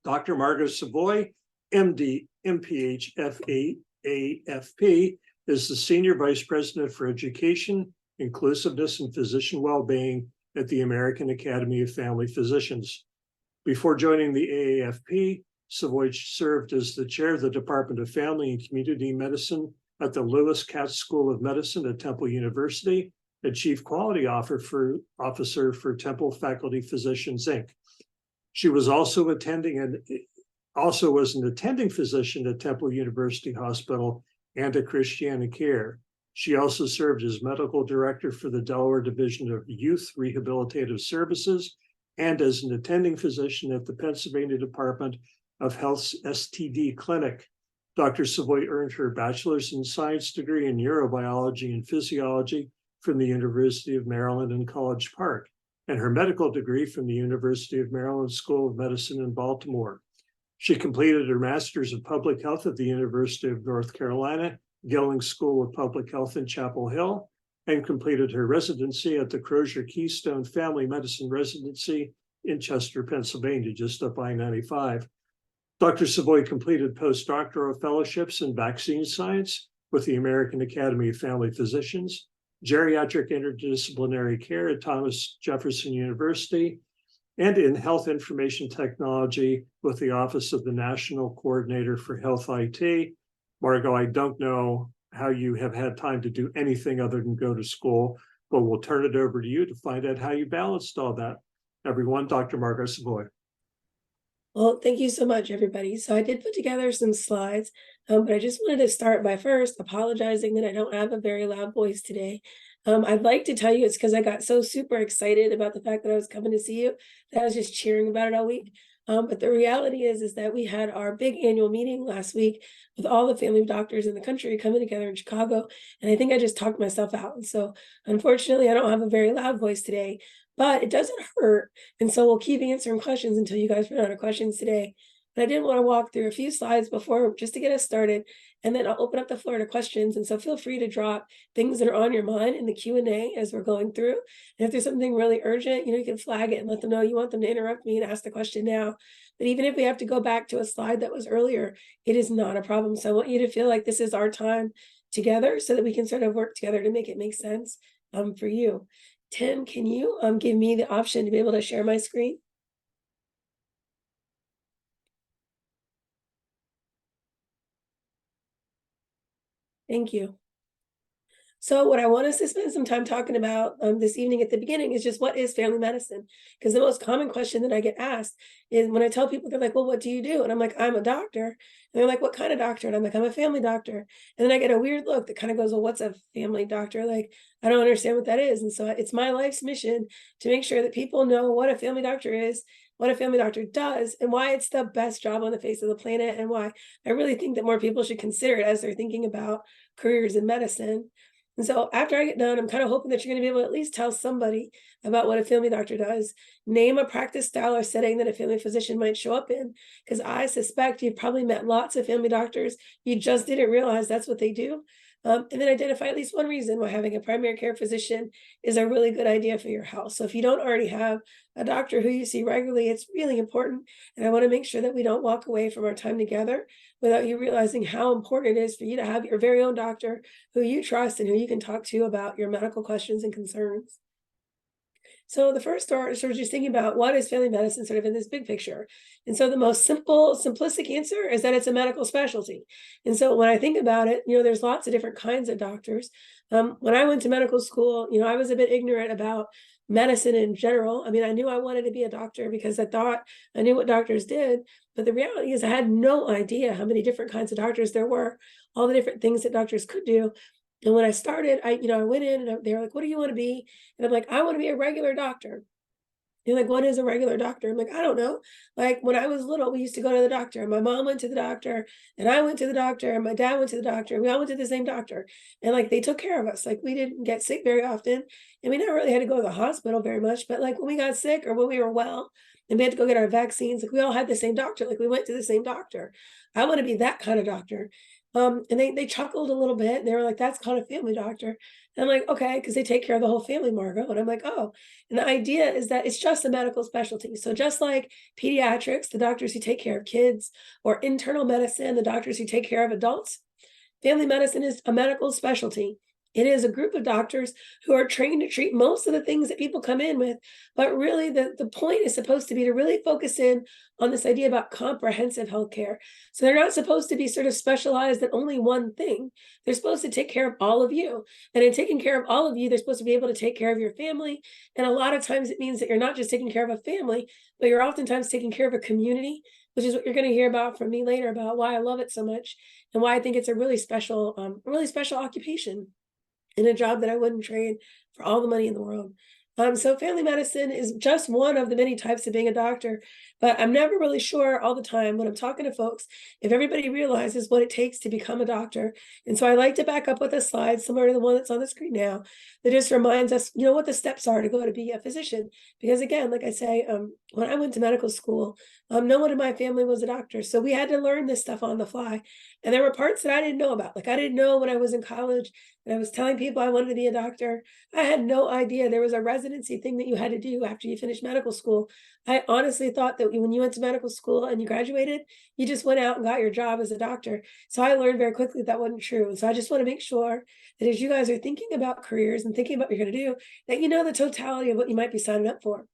Dr. Margot Savoy, MD, MPH, FAAFP, is the Senior Vice President for Education, Inclusiveness, and Physician Wellbeing at the American Academy of Family Physicians. Before joining the AAFP, Savoy served as the chair of the Department of Family and Community Medicine at the Lewis Katz School of Medicine at Temple University, and Chief Quality Officer for Temple Faculty Physicians, Inc. She was also was an attending physician at Temple University Hospital and at Christiana Care. She also served as medical director for the Delaware Division of Youth Rehabilitative Services and as an attending physician at the Pennsylvania Department of Health's STD Clinic. Dr. Savoy earned her bachelor's in science degree in neurobiology and physiology from the University of Maryland in College Park, and her medical degree from the University of Maryland School of Medicine in Baltimore. She completed her master's of public health at the University of North Carolina, Gilling School of Public Health in Chapel Hill, and completed her residency at the Crozier Keystone Family Medicine Residency in Chester, Pennsylvania, just up I-95. Dr. Savoy completed postdoctoral fellowships in vaccine science with the American Academy of Family Physicians, geriatric interdisciplinary care at Thomas Jefferson University, and in health information technology with the Office of the National Coordinator for Health IT. Margot, I don't know how you have had time to do anything other than go to school, but we'll turn it over to you to find out how you balanced all that. Everyone, Dr. Margot Savoy. Well, thank you so much, everybody. So I did put together some slides, but I just wanted to start by first apologizing that I don't have a very loud voice today. I'd like to tell you it's because I got so super excited about the fact that I was coming to see you that I was just cheering about it all week. But the reality is that we had our big annual meeting last week with all the family doctors in the country coming together in Chicago. And I think I just talked myself out. And so unfortunately, I don't have a very loud voice today, but it doesn't hurt. And so we'll keep answering questions until you guys run out of questions today. But I did want to walk through a few slides before just to get us started, and then I'll open up the floor to questions. And so feel free to drop things that are on your mind in the Q&A as we're going through. And if there's something really urgent, you can flag it and let them know you want them to interrupt me and ask the question now. But even if we have to go back to a slide that was earlier, it is not a problem. So I want you to feel like this is our time together so that we can sort of work together to make it make sense for you. Tim, can you give me the option to be able to share my screen? Thank you. So what I want us to spend some time talking about this evening at the beginning is just what is family medicine? Because the most common question that I get asked is when I tell people, they're like, well, what do you do? And I'm like, I'm a doctor. And they're like, what kind of doctor? And I'm like, I'm a family doctor. And then I get a weird look that kind of goes, well, what's a family doctor? Like, I don't understand what that is. And so it's my life's mission to make sure that people know what a family doctor is, what a family doctor does, and why it's the best job on the face of the planet, and why I really think that more people should consider it as they're thinking about careers in medicine. And so after I get done, I'm kind of hoping that you're going to be able to at least tell somebody about what a family doctor does. Name a practice style or setting that a family physician might show up in, because I suspect you've probably met lots of family doctors. You just didn't realize that's what they do. And then identify at least one reason why having a primary care physician is a really good idea for your health. So if you don't already have a doctor who you see regularly, it's really important. And I want to make sure that we don't walk away from our time together without you realizing how important it is for you to have your very own doctor who you trust and who you can talk to about your medical questions and concerns. So the first start is sort of just thinking about what is family medicine sort of in this big picture. And so the most simplistic answer is that it's a medical specialty. And so when I think about it, there's lots of different kinds of doctors. When I went to medical school, I was a bit ignorant about medicine in general. I mean, I knew I wanted to be a doctor because I thought I knew what doctors did. But the reality is I had no idea how many different kinds of doctors there were, all the different things that doctors could do. And when I started, I went in and they were like, what do you want to be? And I'm like, I want to be a regular doctor. They're like, what is a regular doctor? I'm like, I don't know. Like when I was little, we used to go to the doctor, and my mom went to the doctor, and I went to the doctor, and my dad went to the doctor, and we all went to the same doctor. And like, they took care of us. Like we didn't get sick very often, and we never really had to go to the hospital very much. But like when we got sick or when we were well and we had to go get our vaccines, like we all had the same doctor. Like we went to the same doctor. I want to be that kind of doctor. And they chuckled a little bit and they were like, that's called a family doctor. And I'm like, okay, because they take care of the whole family, Margot. And I'm like, oh, and the idea is that it's just a medical specialty. So just like pediatrics, the doctors who take care of kids, or internal medicine, the doctors who take care of adults, family medicine is a medical specialty. It is a group of doctors who are trained to treat most of the things that people come in with. But really, the point is supposed to be to really focus in on this idea about comprehensive healthcare. So they're not supposed to be sort of specialized in only one thing. They're supposed to take care of all of you. And in taking care of all of you, they're supposed to be able to take care of your family. And a lot of times it means that you're not just taking care of a family, but you're oftentimes taking care of a community, which is what you're going to hear about from me later about why I love it so much and why I think it's a really special occupation in a job that I wouldn't trade for all the money in the world. So family medicine is just one of the many types of being a doctor, but I'm never really sure all the time when I'm talking to folks if everybody realizes what it takes to become a doctor. And so I like to back up with a slide similar to the one that's on the screen now that just reminds us, what the steps are to go to be a physician. Because again, like I say, when I went to medical school, no one in my family was a doctor, so we had to learn this stuff on the fly. And there were parts that I didn't know about. Like I didn't know when I was in college and I was telling people I wanted to be a doctor. I had no idea there was a residency thing that you had to do after you finished medical school. I honestly thought that when you went to medical school and you graduated, you just went out and got your job as a doctor. So I learned very quickly that wasn't true. And so I just want to make sure that as you guys are thinking about careers and thinking about what you're going to do, that you know the totality of what you might be signing up for.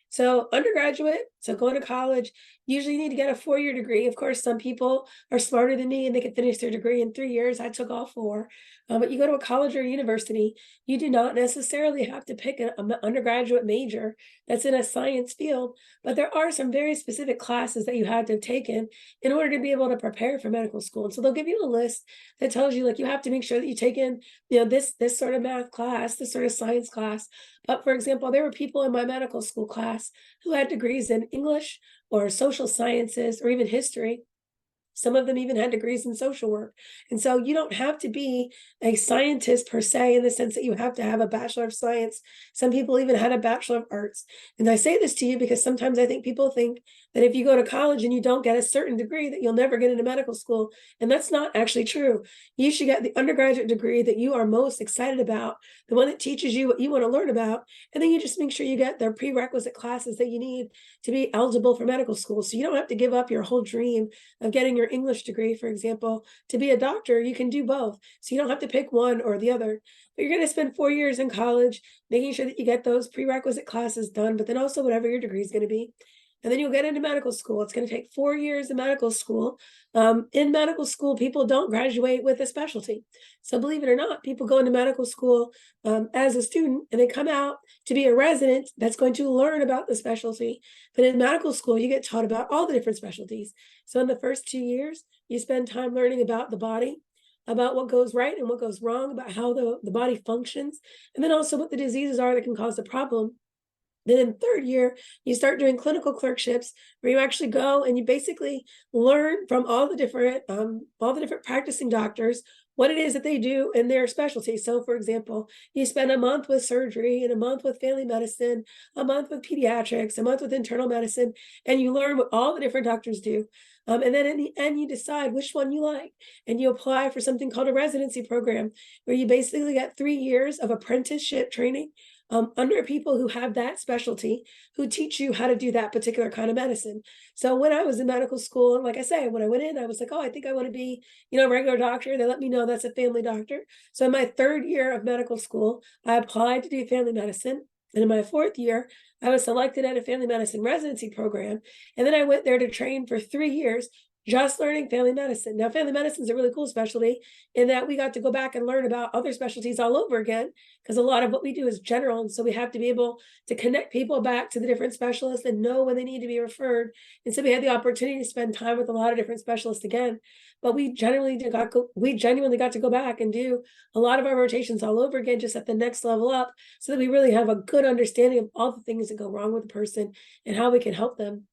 So undergraduate, so going to college, usually you need to get a 4-year degree. Of course, some people are smarter than me and they can finish their degree in 3 years. I took all 4. But you go to a college or a university, you do not necessarily have to pick an undergraduate major that's in a science field, but there are some very specific classes that you had to have taken in order to be able to prepare for medical school. And so they'll give you a list that tells you, like, you have to make sure that you take in, this sort of math class, this sort of science class. But for example, there were people in my medical school class who had degrees in English or social sciences or even history. Some of them even had degrees in social work. And so you don't have to be a scientist per se, in the sense that you have to have a Bachelor of Science. Some people even had a Bachelor of Arts. And I say this to you because sometimes I think people think that if you go to college and you don't get a certain degree, that you'll never get into medical school. And that's not actually true. You should get the undergraduate degree that you are most excited about, the one that teaches you what you want to learn about. And then you just make sure you get the prerequisite classes that you need to be eligible for medical school. So you don't have to give up your whole dream of getting your English degree, for example. To be a doctor, you can do both. So you don't have to pick one or the other. But you're going to spend 4 years in college making sure that you get those prerequisite classes done, but then also whatever your degree is going to be. And then you'll get into medical school. It's going to take 4 years of medical school. In medical school, people don't graduate with a specialty. So believe it or not, people go into medical school as a student and they come out to be a resident that's going to learn about the specialty. But in medical school, you get taught about all the different specialties. So in the first 2 years, you spend time learning about the body, about what goes right and what goes wrong, about how the body functions, and then also what the diseases are that can cause the problem. Then in third year, you start doing clinical clerkships where you actually go and you basically learn from all the different practicing doctors what it is that they do in their specialty. So for example, you spend a month with surgery and a month with family medicine, a month with pediatrics, a month with internal medicine, and you learn what all the different doctors do. And then in the end, you decide which one you like, and you apply for something called a residency program, where you basically get 3 years of apprenticeship training under people who have that specialty, who teach you how to do that particular kind of medicine. So when I was in medical school, and like I say, when I went in, I was like, oh, I think I want to be, a regular doctor. They let me know that's a family doctor. So in my 3rd year of medical school, I applied to do family medicine. And in my 4th year, I was selected at a family medicine residency program. And then I went there to train for 3 years, just learning family medicine. Now, family medicine is a really cool specialty in that we got to go back and learn about other specialties all over again, because a lot of what we do is general. And so we have to be able to connect people back to the different specialists and know when they need to be referred. And so we had the opportunity to spend time with a lot of different specialists again. But we genuinely got to go back and do a lot of our rotations all over again, just at the next level up, so that we really have a good understanding of all the things that go wrong with the person and how we can help them.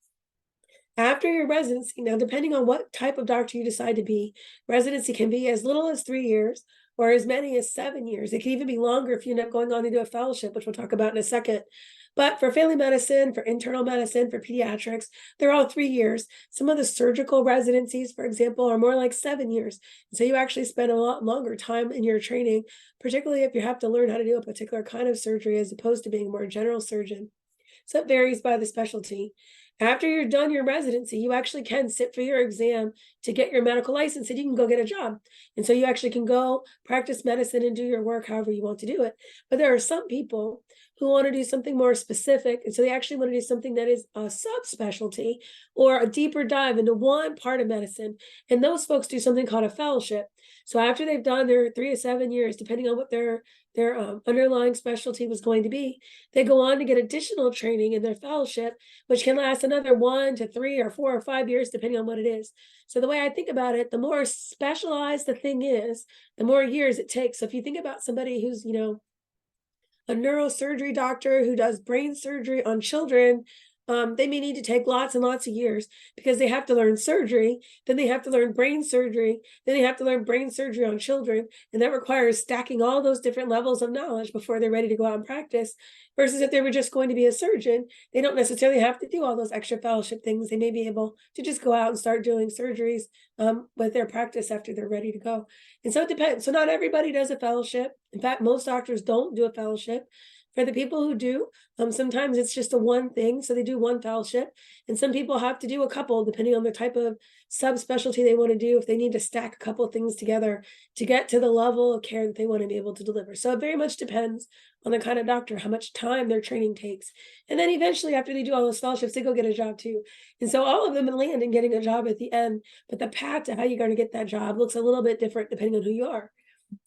After your residency, now depending on what type of doctor you decide to be, residency can be as little as 3 years or as many as 7 years. It can even be longer if you end up going on to do a fellowship, which we'll talk about in a second. But for family medicine, for internal medicine, for pediatrics, they're all 3 years. Some of the surgical residencies, for example, are more like 7 years. So you actually spend a lot longer time in your training, particularly if you have to learn how to do a particular kind of surgery as opposed to being a more general surgeon. So it varies by the specialty. After you're done your residency, you actually can sit for your exam to get your medical license and you can go get a job. And so you actually can go practice medicine and do your work however you want to do it. But there are some people who want to do something more specific. And so they actually want to do something that is a subspecialty or a deeper dive into one part of medicine. And those folks do something called a fellowship. So after they've done their 3 to 7 years, depending on what their underlying specialty was going to be, they go on to get additional training in their fellowship, which can last another 1 to 3 or 4 or 5 years, depending on what it is. So the way I think about it, the more specialized the thing is, the more years it takes. So if you think about somebody who's, a neurosurgery doctor who does brain surgery on children, they may need to take lots and lots of years because they have to learn surgery, then they have to learn brain surgery, then they have to learn brain surgery on children, and that requires stacking all those different levels of knowledge before they're ready to go out and practice. Versus if they were just going to be a surgeon, they don't necessarily have to do all those extra fellowship things. They may be able to just go out and start doing surgeries with their practice after they're ready to go. And so it depends. So not everybody does a fellowship. In fact, most doctors don't do a fellowship. For the people who do, sometimes it's just a one thing, so they do one fellowship, and some people have to do a couple, depending on the type of subspecialty they want to do, if they need to stack a couple of things together to get to the level of care that they want to be able to deliver. So it very much depends on the kind of doctor, how much time their training takes. And then eventually, after they do all those fellowships, they go get a job too. And so all of them land in getting a job at the end, but the path to how you're going to get that job looks a little bit different depending on who you are.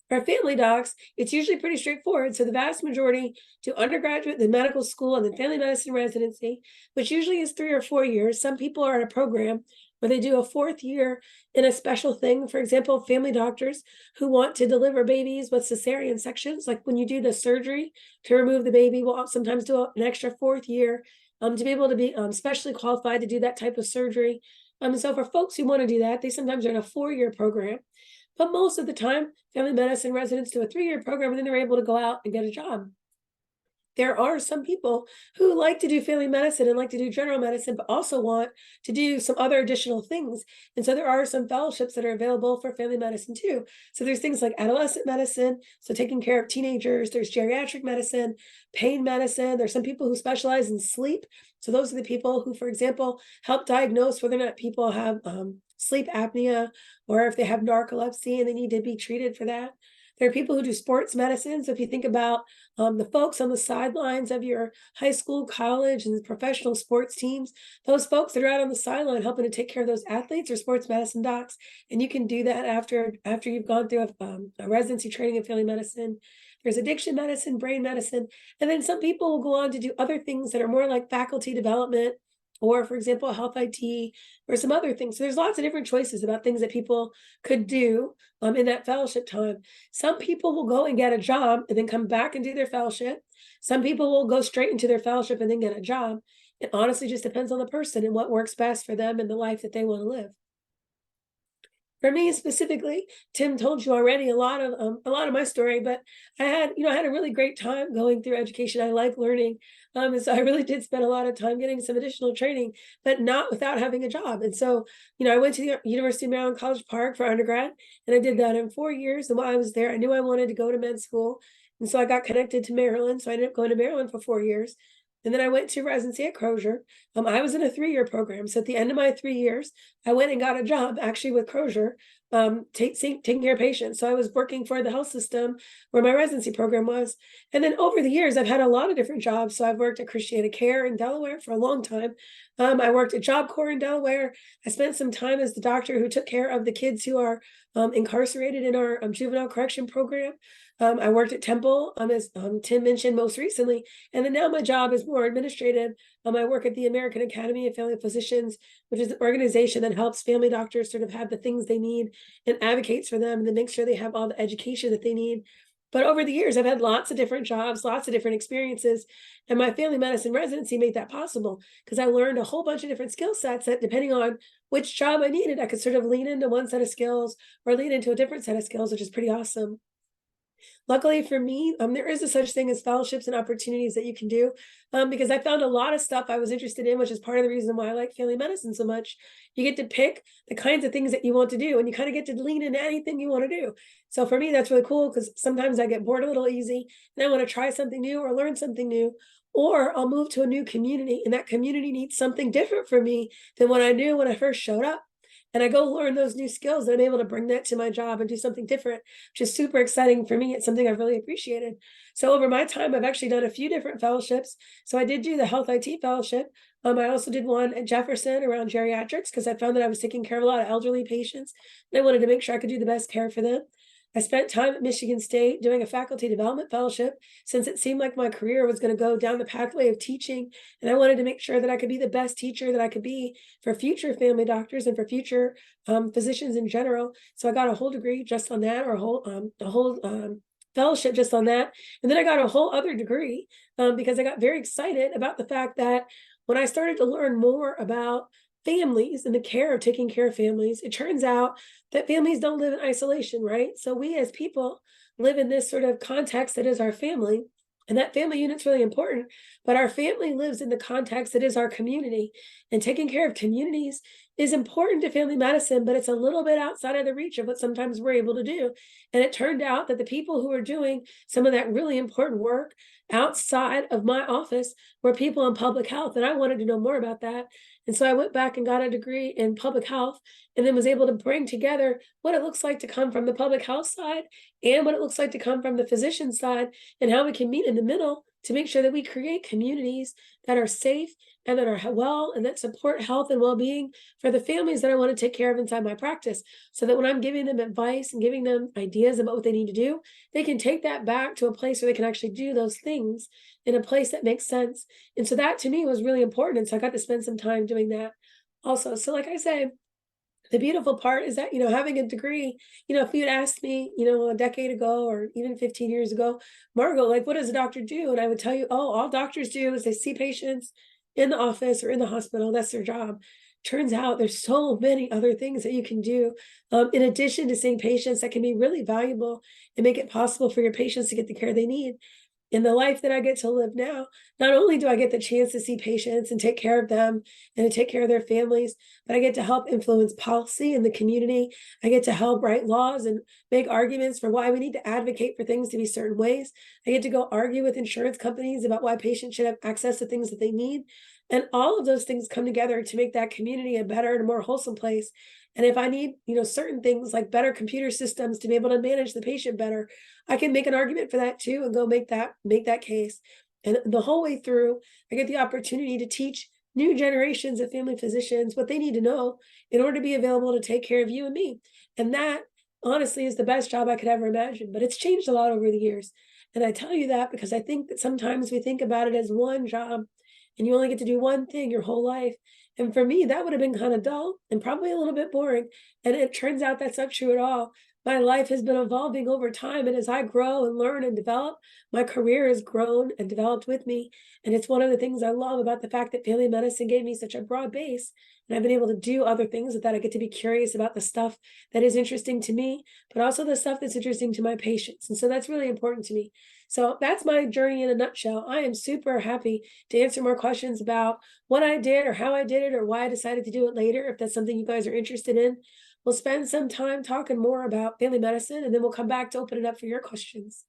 For family docs, it's usually pretty straightforward. So the vast majority do undergraduate, then medical school, and then family medicine residency, which usually is 3 or 4 years. Some people are in a program where they do a fourth year in a special thing. For example, family doctors who want to deliver babies with cesarean sections, like when you do the surgery to remove the baby, will sometimes do an extra fourth year to be able to be specially qualified to do that type of surgery. So for folks who want to do that, they sometimes are in a 4-year program. But most of the time, family medicine residents do a 3-year program and then they're able to go out and get a job. There are some people who like to do family medicine and like to do general medicine, but also want to do some other additional things. And so there are some fellowships that are available for family medicine too. So there's things like adolescent medicine, so taking care of teenagers, there's geriatric medicine, pain medicine. There's some people who specialize in sleep. So those are the people who, for example, help diagnose whether or not people have sleep apnea or if they have narcolepsy and they need to be treated for that. There are people who do sports medicine. So if you think about the folks on the sidelines of your high school, college, and professional sports teams, those folks that are out on the sideline helping to take care of those athletes are sports medicine docs. And you can do that after you've gone through a residency training in family medicine. There's addiction medicine, brain medicine, and then some people will go on to do other things that are more like faculty development, or for example, health IT, or some other things. So there's lots of different choices about things that people could do in that fellowship time. Some people will go and get a job and then come back and do their fellowship. Some people will go straight into their fellowship and then get a job. It honestly just depends on the person and what works best for them and the life that they want to live. For me specifically, Tim told you already a lot of my story, but I had a really great time going through education. I like learning, and so I really did spend a lot of time getting some additional training, but not without having a job. And so, I went to the University of Maryland College Park for undergrad, and I did that in 4 years. And while I was there, I knew I wanted to go to med school, and so I got connected to Maryland. So I ended up going to Maryland for 4 years. And then I went to residency at Crozier. I was in a 3-year program. So at the end of my 3 years, I went and got a job actually with Crozier, taking care of patients. So I was working for the health system where my residency program was. And then over the years, I've had a lot of different jobs. So I've worked at Christiana Care in Delaware for a long time. I worked at Job Corps in Delaware. I spent some time as the doctor who took care of the kids who are incarcerated in our juvenile correction program. I worked at Temple, as Tim mentioned most recently, and then now my job is more administrative. I work at the American Academy of Family Physicians, which is an organization that helps family doctors sort of have the things they need and advocates for them and then makes sure they have all the education that they need. But over the years, I've had lots of different jobs, lots of different experiences, and my family medicine residency made that possible because I learned a whole bunch of different skill sets that depending on which job I needed, I could sort of lean into one set of skills or lean into a different set of skills, which is pretty awesome. Luckily for me, there is a such thing as fellowships and opportunities that you can do, because I found a lot of stuff I was interested in, which is part of the reason why I like family medicine so much. You get to pick the kinds of things that you want to do, and you kind of get to lean into anything you want to do. So for me, that's really cool because sometimes I get bored a little easy, and I want to try something new or learn something new. Or I'll move to a new community, and that community needs something different from me than what I knew when I first showed up. And I go learn those new skills, and I'm able to bring that to my job and do something different, which is super exciting for me. It's something I've really appreciated. So over my time, I've actually done a few different fellowships. So I did do the Health IT fellowship. I also did one at Jefferson around geriatrics because I found that I was taking care of a lot of elderly patients, and I wanted to make sure I could do the best care for them. I spent time at Michigan State doing a faculty development fellowship since it seemed like my career was going to go down the pathway of teaching. And I wanted to make sure that I could be the best teacher that I could be for future family doctors and for future physicians in general. So I got a whole degree just on that, or a whole fellowship just on that. And then I got a whole other degree because I got very excited about the fact that when I started to learn more about families and the care of taking care of families, it turns out that families don't live in isolation, right? So we as people live in this sort of context that is our family. And that family unit's really important, but our family lives in the context that is our community. And taking care of communities is important to family medicine, but it's a little bit outside of the reach of what sometimes we're able to do. And it turned out that the people who are doing some of that really important work outside of my office were people in public health. And I wanted to know more about that. And so I went back and got a degree in public health and then was able to bring together what it looks like to come from the public health side and what it looks like to come from the physician side and how we can meet in the middle to make sure that we create communities that are safe and that are well and that support health and well-being for the families that I want to take care of inside my practice, so that when I'm giving them advice and giving them ideas about what they need to do, they can take that back to a place where they can actually do those things in a place that makes sense. And so that to me was really important. And so I got to spend some time doing that also. So like I say, the beautiful part is that, having a degree, if you'd asked me, a decade ago or even 15 years ago, Margot, like, what does a doctor do? And I would tell you, oh, all doctors do is they see patients in the office or in the hospital. That's their job. Turns out there's so many other things that you can do in addition to seeing patients that can be really valuable and make it possible for your patients to get the care they need. In the life that I get to live now, not only do I get the chance to see patients and take care of them and to take care of their families, but I get to help influence policy in the community. I get to help write laws and make arguments for why we need to advocate for things to be certain ways. I get to go argue with insurance companies about why patients should have access to things that they need. And all of those things come together to make that community a better and more wholesome place. And if I need, certain things like better computer systems to be able to manage the patient better, I can make an argument for that too and go make that case. And the whole way through, I get the opportunity to teach new generations of family physicians what they need to know in order to be available to take care of you and me. And that honestly is the best job I could ever imagine. But it's changed a lot over the years. And I tell you that because I think that sometimes we think about it as one job and you only get to do one thing your whole life. And for me, that would have been kind of dull and probably a little bit boring. And it turns out that's not true at all. My life has been evolving over time. And as I grow and learn and develop, my career has grown and developed with me. And it's one of the things I love about the fact that family medicine gave me such a broad base. And I've been able to do other things with that. I get to be curious about the stuff that is interesting to me, but also the stuff that's interesting to my patients. And so that's really important to me. So that's my journey in a nutshell. I am super happy to answer more questions about what I did or how I did it or why I decided to do it later, if that's something you guys are interested in. We'll spend some time talking more about family medicine, and then we'll come back to open it up for your questions.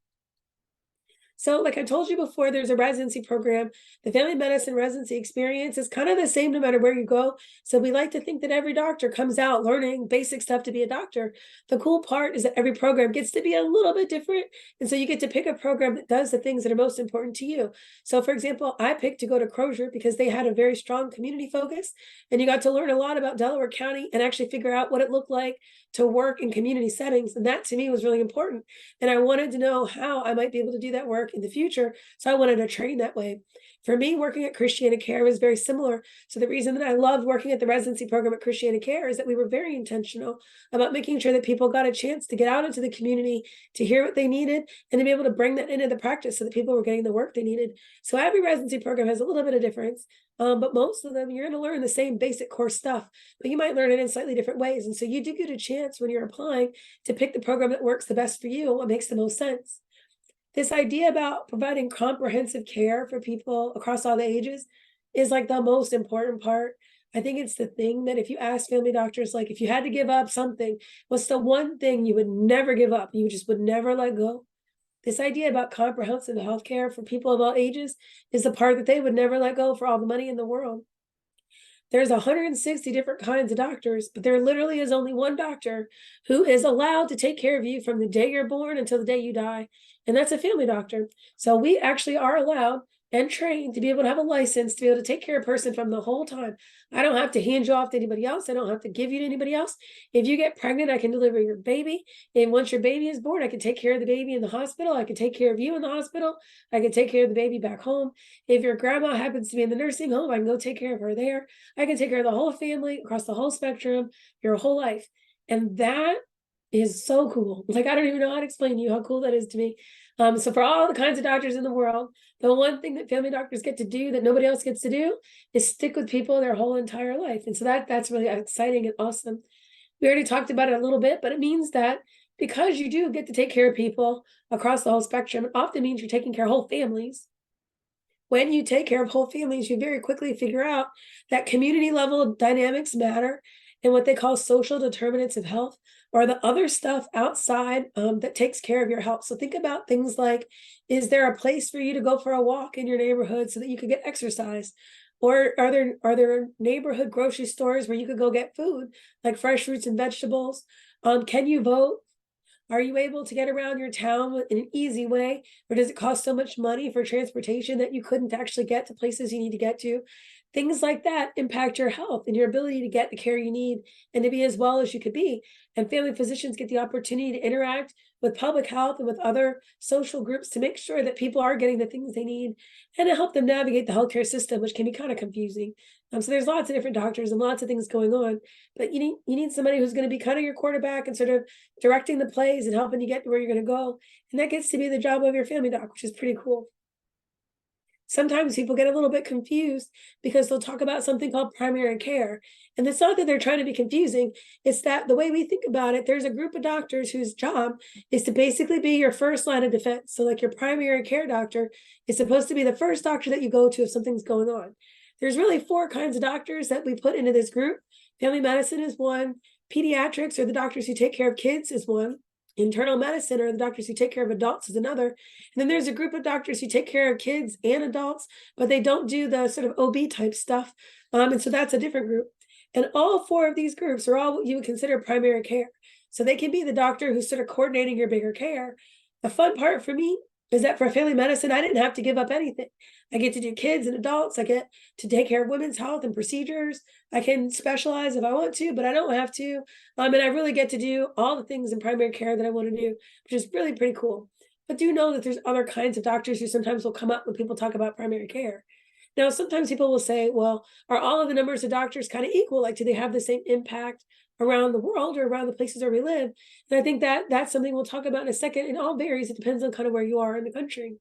So like I told you before, there's a residency program. The family medicine residency experience is kind of the same no matter where you go. So we like to think that every doctor comes out learning basic stuff to be a doctor. The cool part is that every program gets to be a little bit different. And so you get to pick a program that does the things that are most important to you. So for example, I picked to go to Crozier because they had a very strong community focus, and you got to learn a lot about Delaware County and actually figure out what it looked like to work in community settings. And that to me was really important. And I wanted to know how I might be able to do that work work in the future. So I wanted to train that way. For me, working at Christiana Care was very similar. So the reason that I loved working at the residency program at Christiana Care is that we were very intentional about making sure that people got a chance to get out into the community, to hear what they needed, and to be able to bring that into the practice so that people were getting the work they needed. So every residency program has a little bit of difference, but most of them, you're going to learn the same basic core stuff, but you might learn it in slightly different ways. And so you do get a chance when you're applying to pick the program that works the best for you and what makes the most sense. This idea about providing comprehensive care for people across all the ages is like the most important part. I think it's the thing that if you ask family doctors, like if you had to give up something, what's the one thing you would never give up? You just would never let go. This idea about comprehensive healthcare for people of all ages is the part that they would never let go for all the money in the world. There's 160 different kinds of doctors, but there literally is only one doctor who is allowed to take care of you from the day you're born until the day you die, and that's a family doctor. So we actually are allowed and trained to be able to have a license to be able to take care of a person from the whole time. I don't have to hand you off to anybody else. I don't have to give you to anybody else. If you get pregnant, I can deliver your baby. And once your baby is born, I can take care of the baby in the hospital. I can take care of you in the hospital. I can take care of the baby back home. If your grandma happens to be in the nursing home, I can go take care of her there. I can take care of the whole family across the whole spectrum, your whole life. And that is so cool. Like, I don't even know how to explain to you how cool that is to me. So for all the kinds of doctors in the world, the one thing that family doctors get to do that nobody else gets to do is stick with people their whole entire life. And so that's really exciting and awesome. We already talked about it a little bit, but it means that because you do get to take care of people across the whole spectrum, it often means you're taking care of whole families. When you take care of whole families, you very quickly figure out that community level dynamics matter, and what they call social determinants of health, or the other stuff outside that takes care of your health. So think about things like, is there a place for you to go for a walk in your neighborhood so that you could get exercise? Or are there neighborhood grocery stores where you could go get food, like fresh fruits and vegetables? Can you vote? Are you able to get around your town in an easy way? Or does it cost so much money for transportation that you couldn't actually get to places you need to get to? Things like that impact your health and your ability to get the care you need and to be as well as you could be. And family physicians get the opportunity to interact with public health and with other social groups to make sure that people are getting the things they need and to help them navigate the healthcare system, which can be kind of confusing. So there's lots of different doctors and lots of things going on, but you need somebody who's going to be kind of your quarterback and sort of directing the plays and helping you get to where you're going to go. And that gets to be the job of your family doc, which is pretty cool. Sometimes people get a little bit confused because they'll talk about something called primary care. And it's not that they're trying to be confusing. It's that the way we think about it, there's a group of doctors whose job is to basically be your first line of defense. So like your primary care doctor is supposed to be the first doctor that you go to if something's going on. There's really 4 kinds of doctors that we put into this group. Family medicine is one. Pediatrics, or the doctors who take care of kids, is one. Internal medicine, or the doctors who take care of adults, is another. And then there's a group of doctors who take care of kids and adults, but they don't do the sort of OB type stuff. And so that's a different group. And all 4 of these groups are all what you would consider primary care. So they can be the doctor who's sort of coordinating your bigger care. The fun part for me is that for family medicine, I didn't have to give up anything. I get to do kids and adults. I get to take care of women's health and procedures. I can specialize if I want to, but I don't have to. And I really get to do all the things in primary care that I want to do, which is really pretty cool. But do know that there's other kinds of doctors who sometimes will come up when people talk about primary care. Now, sometimes people will say, well, are all of the numbers of doctors kind of equal? Like, do they have the same impact around the world or around the places where we live? And I think that that's something we'll talk about in a second. It all varies. It depends on kind of where you are in the country.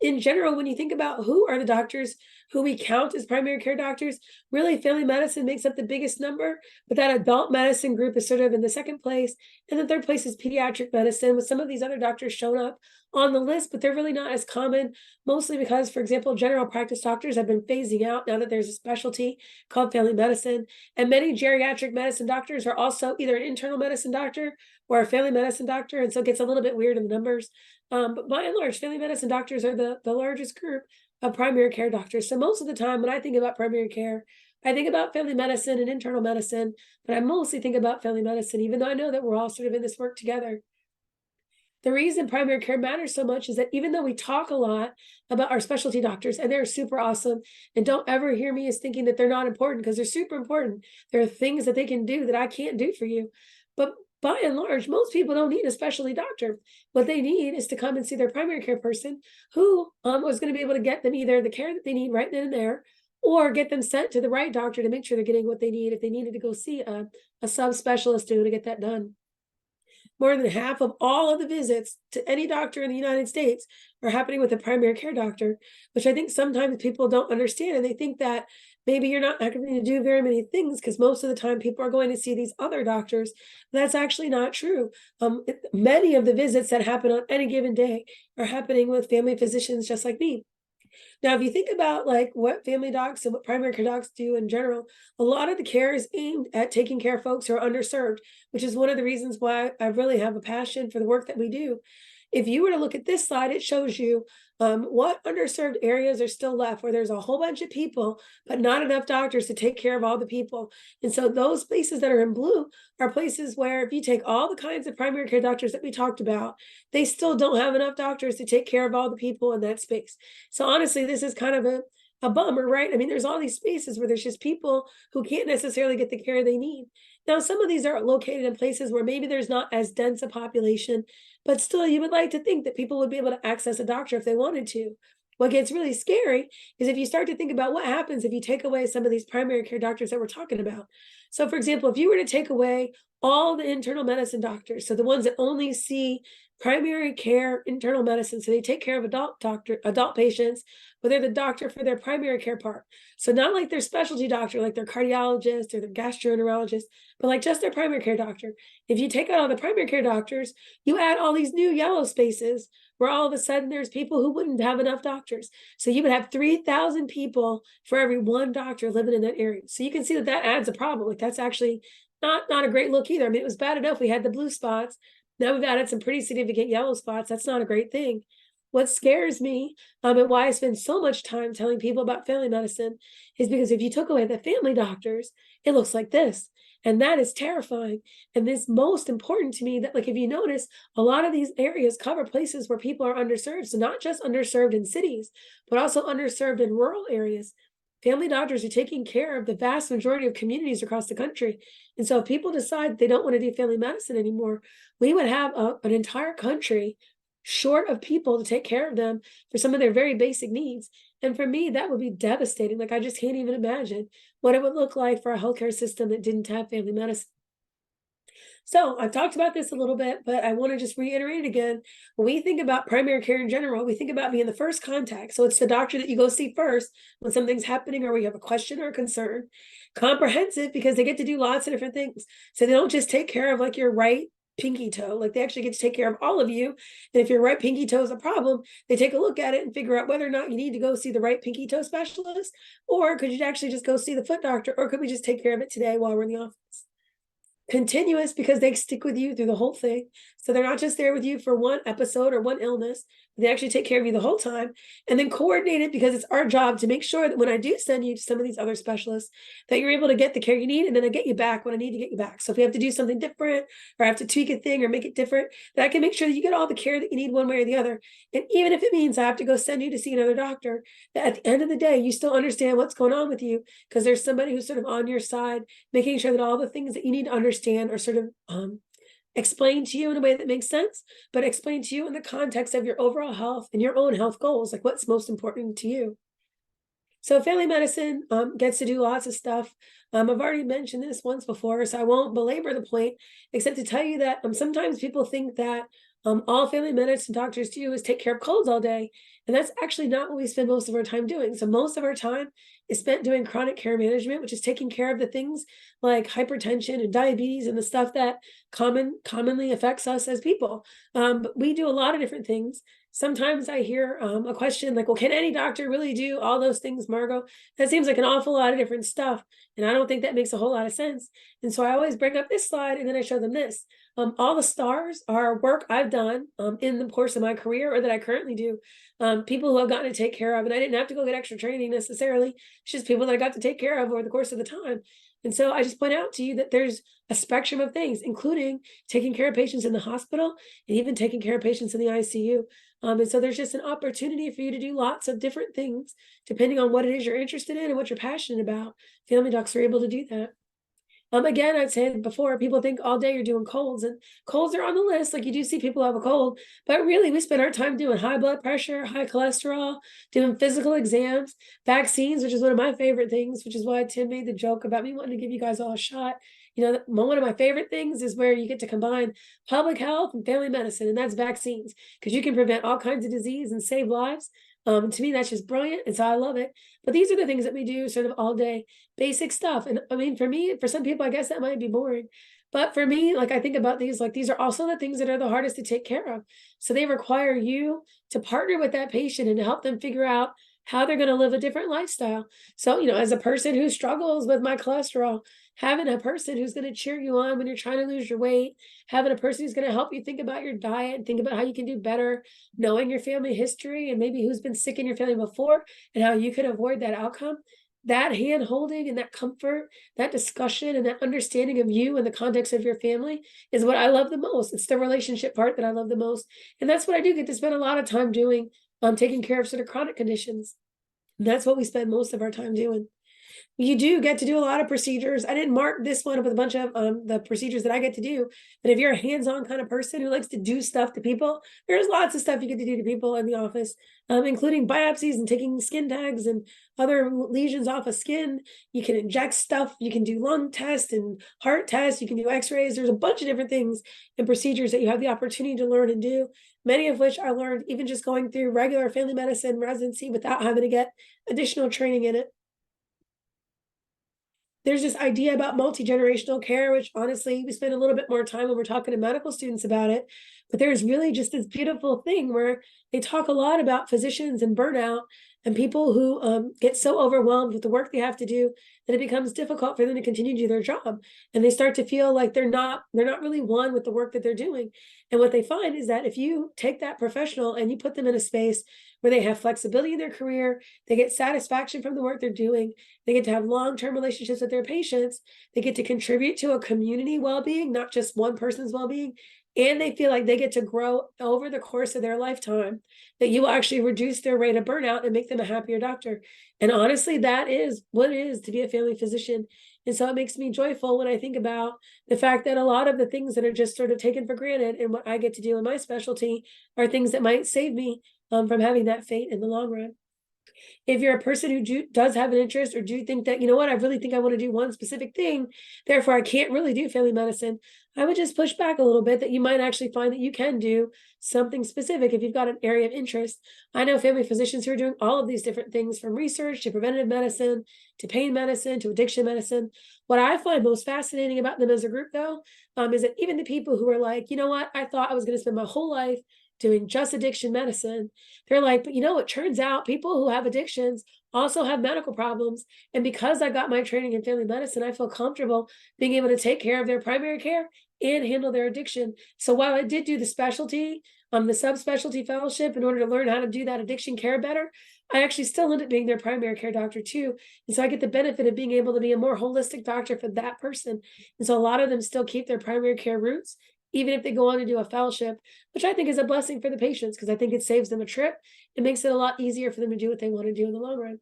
In general, when you think about who are the doctors who we count as primary care doctors, really family medicine makes up the biggest number, but that adult medicine group is sort of in the second place. And the third place is pediatric medicine, with some of these other doctors shown up on the list, but they're really not as common, mostly because, for example, general practice doctors have been phasing out now that there's a specialty called family medicine. And many geriatric medicine doctors are also either an internal medicine doctor or a family medicine doctor. And so it gets a little bit weird in the numbers. But by and large, family medicine doctors are the largest group of primary care doctors. So most of the time when I think about primary care, I think about family medicine and internal medicine, but I mostly think about family medicine, even though I know that we're all sort of in this work together. The reason primary care matters so much is that even though we talk a lot about our specialty doctors, and they're super awesome, and don't ever hear me as thinking that they're not important, because they're super important. There are things that they can do that I can't do for you. But by and large, most people don't need a specialty doctor. What they need is to come and see their primary care person who was going to be able to get them either the care that they need right then and there, or get them sent to the right doctor to make sure they're getting what they need if they needed to go see a subspecialist to get that done. More than half of all of the visits to any doctor in the United States are happening with a primary care doctor, which I think sometimes people don't understand. And they think that maybe you're not going to do very many things because most of the time people are going to see these other doctors. That's actually not true. Many of the visits that happen on any given day are happening with family physicians just like me. Now, if you think about like what family docs and what primary care docs do in general, a lot of the care is aimed at taking care of folks who are underserved, which is one of the reasons why I really have a passion for the work that we do. If you were to look at this slide, it shows you what underserved areas are still left, where there's a whole bunch of people, but not enough doctors to take care of all the people. And so those places that are in blue are places where if you take all the kinds of primary care doctors that we talked about, they still don't have enough doctors to take care of all the people in that space. So honestly, this is kind of a bummer, right? I mean, there's all these spaces where there's just people who can't necessarily get the care they need. Now, some of these are located in places where maybe there's not as dense a population, but still, you would like to think that people would be able to access a doctor if they wanted to. What gets really scary is if you start to think about what happens if you take away some of these primary care doctors that we're talking about. So, for example, if you were to take away all the internal medicine doctors, so the ones that only see primary care internal medicine, so they take care of adult patients, but they're the doctor for their primary care part. So not like their specialty doctor, like their cardiologist or their gastroenterologist, but like just their primary care doctor. If you take out all the primary care doctors, you add all these new yellow spaces where all of a sudden there's people who wouldn't have enough doctors. So you would have 3,000 people for every one doctor living in that area. So you can see that that adds a problem. Like that's actually not a great look either. I mean, it was bad enough we had the blue spots. Now we've added some pretty significant yellow spots. That's not a great thing. What scares me, and why I spend so much time telling people about family medicine, is because if you took away the family doctors, it looks like this. And that is terrifying. And this most important to me that, like, if you notice, a lot of these areas cover places where people are underserved. So not just underserved in cities, but also underserved in rural areas. Family doctors are taking care of the vast majority of communities across the country. And so if people decide they don't want to do family medicine anymore, we would have an entire country short of people to take care of them for some of their very basic needs. And for me, that would be devastating. Like, I just can't even imagine what it would look like for a healthcare system that didn't have family medicine. So I've talked about this a little bit, but I want to just reiterate it again. When we think about primary care in general, we think about being the first contact. So it's the doctor that you go see first when something's happening or we have a question or a concern. Comprehensive because they get to do lots of different things. So they don't just take care of like your right pinky toe, like they actually get to take care of all of you. And if your right pinky toe is a problem, they take a look at it and figure out whether or not you need to go see the right pinky toe specialist, or could you actually just go see the foot doctor, or could we just take care of it today while we're in the office? Continuous because they stick with you through the whole thing. So they're not just there with you for one episode or one illness. They actually take care of you the whole time. And then coordinated because it's our job to make sure that when I do send you to some of these other specialists, that you're able to get the care you need, and then I get you back when I need to get you back. So if we have to do something different or I have to tweak a thing or make it different, that I can make sure that you get all the care that you need one way or the other. And even if it means I have to go send you to see another doctor, that at the end of the day, you still understand what's going on with you because there's somebody who's sort of on your side, making sure that all the things that you need to understand are sort of explained to you in a way that makes sense, but explained to you in the context of your overall health and your own health goals, like what's most important to you. So family medicine gets to do lots of stuff. I've already mentioned this once before, so I won't belabor the point, except to tell you that sometimes people think that all family medicine doctors do is take care of colds all day. And that's actually not what we spend most of our time doing. So most of our time is spent doing chronic care management, which is taking care of the things like hypertension and diabetes and the stuff that commonly affects us as people. But we do a lot of different things. Sometimes I hear a question like, well, can any doctor really do all those things, Margot? That seems like an awful lot of different stuff. And I don't think that makes a whole lot of sense. And so I always bring up this slide and then I show them this. All the stars are work I've done in the course of my career or that I currently do. People who I've gotten to take care of, and I didn't have to go get extra training necessarily. It's just people that I got to take care of over the course of the time. And so I just point out to you that there's a spectrum of things, including taking care of patients in the hospital and even taking care of patients in the ICU. And so there's just an opportunity for you to do lots of different things, depending on what it is you're interested in and what you're passionate about. Family docs are able to do that. Again, I'd say before, people think all day you're doing colds, and colds are on the list. Like, you do see people have a cold, but really we spend our time doing high blood pressure, high cholesterol, doing physical exams, vaccines, which is one of my favorite things, which is why Tim made the joke about me wanting to give you guys all a shot. One of my favorite things is where you get to combine public health and family medicine, and that's vaccines, because you can prevent all kinds of disease and save lives. To me, that's just brilliant, and so I love it. But these are the things that we do sort of all day, basic stuff. And I mean, for me, for some people, I guess that might be boring. But for me, like, I think about these, like, these are also the things that are the hardest to take care of. So they require you to partner with that patient and to help them figure out how they're going to live a different lifestyle. So, as a person who struggles with my cholesterol, having a person who's going to cheer you on when you're trying to lose your weight, having a person who's going to help you think about your diet and think about how you can do better, knowing your family history and maybe who's been sick in your family before and how you could avoid that outcome, that hand holding and that comfort, that discussion and that understanding of you and the context of your family is what I love the most. It's the relationship part that I love the most. And that's what I do get to spend a lot of time doing, taking care of sort of chronic conditions. And that's what we spend most of our time doing. You do get to do a lot of procedures. I didn't mark this one up with a bunch of the procedures that I get to do. But if you're a hands-on kind of person who likes to do stuff to people, there's lots of stuff you get to do to people in the office, including biopsies and taking skin tags and other lesions off of skin. You can inject stuff. You can do lung tests and heart tests. You can do x-rays. There's a bunch of different things and procedures that you have the opportunity to learn and do, many of which I learned even just going through regular family medicine residency without having to get additional training in it. There's this idea about multi-generational care, which honestly, we spend a little bit more time when we're talking to medical students about it. But there's really just this beautiful thing where they talk a lot about physicians and burnout and people who get so overwhelmed with the work they have to do that it becomes difficult for them to continue to do their job. And they start to feel like they're not really one with the work that they're doing. And what they find is that if you take that professional and you put them in a space where they have flexibility in their career, they get satisfaction from the work they're doing, they get to have long-term relationships with their patients, they get to contribute to a community well-being, not just one person's well-being, and they feel like they get to grow over the course of their lifetime, that you will actually reduce their rate of burnout and make them a happier doctor. And honestly, that is what it is to be a family physician. And so it makes me joyful when I think about the fact that a lot of the things that are just sort of taken for granted and what I get to do in my specialty are things that might save me from having that fate in the long run. If you're a person who does have an interest or do think that, I really think I want to do one specific thing, therefore I can't really do family medicine, I would just push back a little bit that you might actually find that you can do something specific if you've got an area of interest. I know family physicians who are doing all of these different things, from research to preventative medicine, to pain medicine, to addiction medicine. What I find most fascinating about them as a group, though, is that even the people who are like, I thought I was going to spend my whole life doing just addiction medicine. They're like, but it turns out people who have addictions also have medical problems. And because I got my training in family medicine, I feel comfortable being able to take care of their primary care and handle their addiction. So while I did do the specialty, the subspecialty fellowship in order to learn how to do that addiction care better, I actually still ended up being their primary care doctor too. And so I get the benefit of being able to be a more holistic doctor for that person. And so a lot of them still keep their primary care roots, even if they go on to do a fellowship, which I think is a blessing for the patients because I think it saves them a trip. It makes it a lot easier for them to do what they want to do in the long run.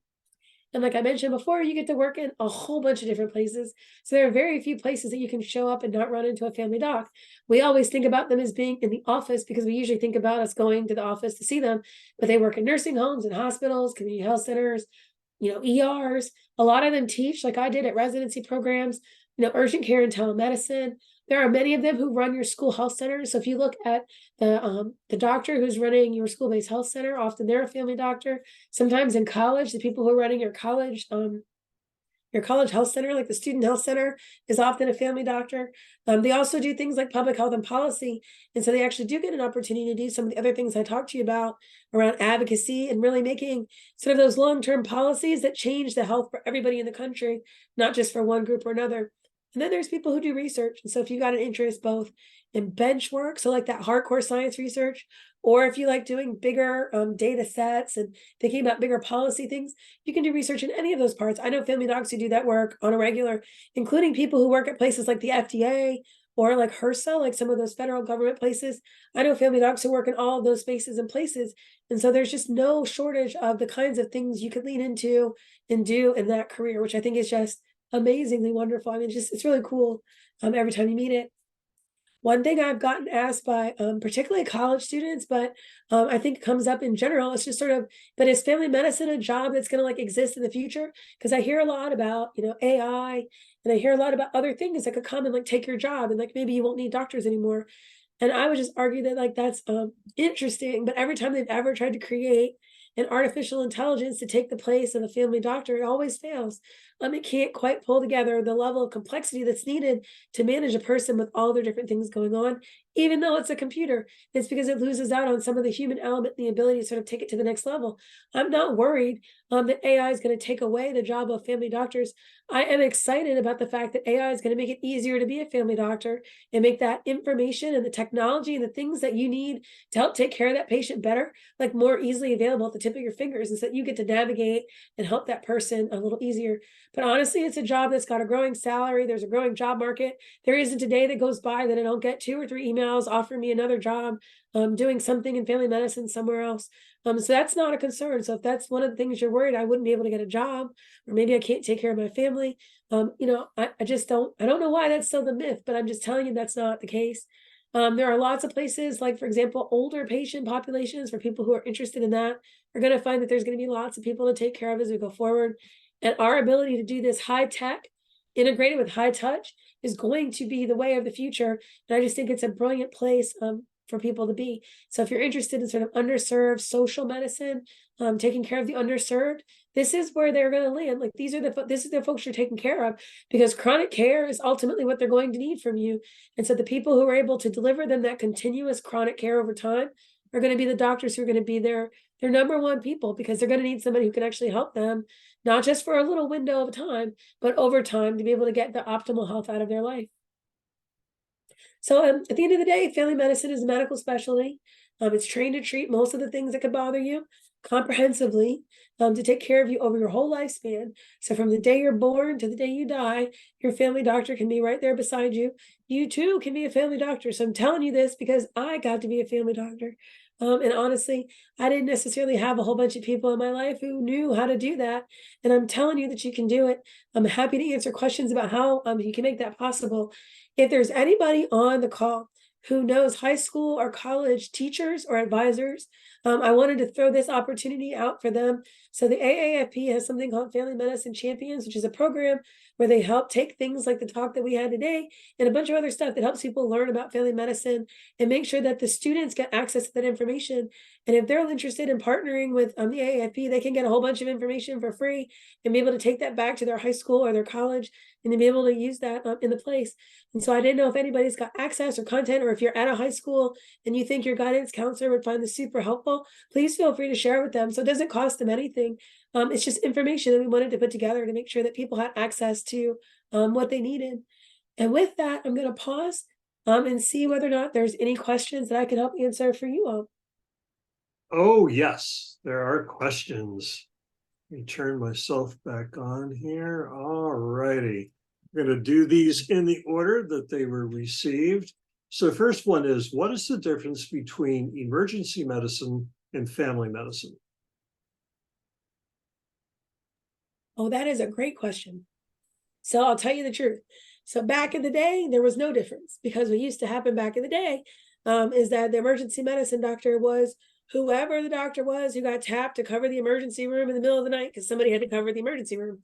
And like I mentioned before, you get to work in a whole bunch of different places. So there are very few places that you can show up and not run into a family doc. We always think about them as being in the office because we usually think about us going to the office to see them, but they work in nursing homes and hospitals, community health centers, ERs. A lot of them teach, like I did at residency programs, urgent care and telemedicine. There are many of them who run your school health center. So if you look at the doctor who's running your school-based health center, often they're a family doctor. Sometimes in college, the people who are running your college health center, like the student health center, is often a family doctor. They also do things like public health and policy. And so they actually do get an opportunity to do some of the other things I talked to you about around advocacy and really making sort of those long-term policies that change the health for everybody in the country, not just for one group or another. And then there's people who do research. And so if you got an interest both in bench work, so like that hardcore science research, or if you like doing bigger data sets and thinking about bigger policy things, you can do research in any of those parts. I know family docs who do that work on a regular, including people who work at places like the FDA or like HRSA, like some of those federal government places. I know family docs who work in all of those spaces and places. And so there's just no shortage of the kinds of things you could lean into and do in that career, which I think is just amazingly wonderful. I mean, it's really cool every time you meet it. One thing I've gotten asked by particularly college students, but I think it comes up in general, it's just sort of, but is family medicine a job that's going to like exist in the future? Because I hear a lot about, AI, and I hear a lot about other things that could come and like take your job, and like maybe you won't need doctors anymore. And I would just argue that like that's interesting, but every time they've ever tried to create an artificial intelligence to take the place of a family doctor, it always fails. It can't quite pull together the level of complexity that's needed to manage a person with all their different things going on, even though it's a computer. It's because it loses out on some of the human element, the ability to sort of take it to the next level. I'm not worried that AI is going to take away the job of family doctors. I am excited about the fact that AI is going to make it easier to be a family doctor and make that information and the technology and the things that you need to help take care of that patient better, like more easily available at the tip of your fingers, and so that you get to navigate and help that person a little easier. But honestly, it's a job that's got a growing salary. There's a growing job market. There isn't a day that goes by that I don't get 2 or 3 emails offering me another job, doing something in family medicine somewhere else. So that's not a concern. So if that's one of the things you're worried, I wouldn't be able to get a job, or maybe I can't take care of my family. I just I don't know why that's still the myth, but I'm just telling you that's not the case. There are lots of places, like, for example, older patient populations, for people who are interested in that, are going to find that there's going to be lots of people to take care of as we go forward. And our ability to do this high tech, integrated with high touch, is going to be the way of the future. And I just think it's a brilliant place for people to be. So if you're interested in sort of underserved social medicine, taking care of the underserved, this is where they're going to land. Like, this is the folks you're taking care of, because chronic care is ultimately what they're going to need from you. And so the people who are able to deliver them that continuous chronic care over time are going to be the doctors who are going to be their number one people, because they're going to need somebody who can actually help them, not just for a little window of time, but over time, to be able to get the optimal health out of their life. So at the end of the day, family medicine is a medical specialty. It's trained to treat most of the things that could bother you comprehensively, to take care of you over your whole lifespan. So from the day you're born to the day you die, your family doctor can be right there beside you. You too can be a family doctor. So I'm telling you this because I got to be a family doctor. And honestly, I didn't necessarily have a whole bunch of people in my life who knew how to do that. And I'm telling you that you can do it. I'm happy to answer questions about how you can make that possible. If there's anybody on the call who knows high school or college teachers or advisors, I wanted to throw this opportunity out for them. So the AAFP has something called Family Medicine Champions, which is a program where they help take things like the talk that we had today and a bunch of other stuff that helps people learn about family medicine and make sure that the students get access to that information. And if they're interested in partnering with the AAFP, they can get a whole bunch of information for free and be able to take that back to their high school or their college and to be able to use that in the place. And so I didn't know if anybody's got access or content, or if you're at a high school and you think your guidance counselor would find this super helpful, please feel free to share with them. So it doesn't cost them anything. It's just information that we wanted to put together to make sure that people had access to what they needed. And with that, I'm going to pause and see whether or not there's any questions that I can help answer for you all. Oh, yes, there are questions. Let me turn myself back on here. All righty. I'm going to do these in the order that they were received. So the first one is, what is the difference between emergency medicine and family medicine? Oh, that is a great question. So I'll tell you the truth. So back in the day, there was no difference, because what used to happen back in the day is that the emergency medicine doctor was whoever the doctor was who got tapped to cover the emergency room in the middle of the night because somebody had to cover the emergency room.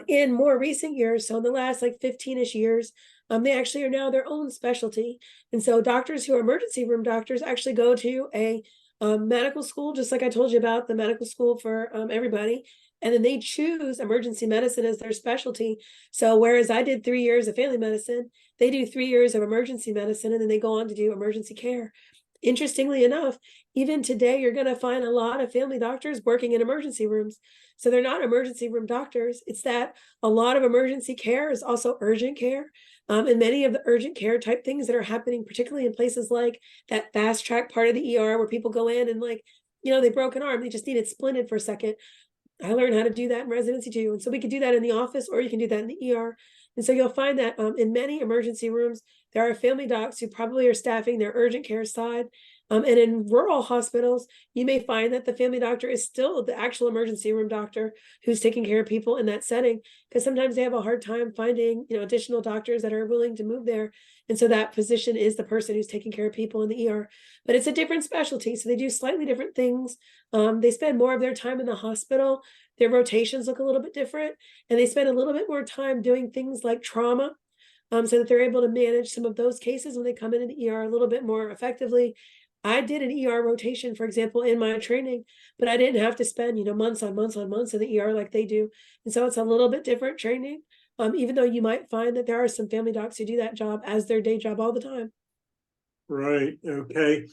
In more recent years, so in the last like 15-ish years, they actually are now their own specialty. And so doctors who are emergency room doctors actually go to a medical school, just like I told you about the medical school for everybody. And then they choose emergency medicine as their specialty. So whereas I did 3 years of family medicine, they do 3 years of emergency medicine, and then they go on to do emergency care. Interestingly enough, even today, you're going to find a lot of family doctors working in emergency rooms. So they're not emergency room doctors. It's that a lot of emergency care is also urgent care. And many of the urgent care type things that are happening, particularly in places like that fast track part of the ER where people go in and they broke an arm, they just needed splinted for a second. I learned how to do that in residency too. And so we could do that in the office, or you can do that in the ER. And so you'll find that in many emergency rooms, there are family docs who probably are staffing their urgent care side. And in rural hospitals, you may find that the family doctor is still the actual emergency room doctor who's taking care of people in that setting, because sometimes they have a hard time finding, additional doctors that are willing to move there. And so that physician is the person who's taking care of people in the ER. But it's a different specialty, so they do slightly different things. They spend more of their time in the hospital. Their rotations look a little bit different, and they spend a little bit more time doing things like trauma, so that they're able to manage some of those cases when they come into the ER a little bit more effectively. I did an ER rotation, for example, in my training, but I didn't have to spend, months on months on months in the ER like they do. And so it's a little bit different training, even though you might find that there are some family docs who do that job as their day job all the time. Right, okay.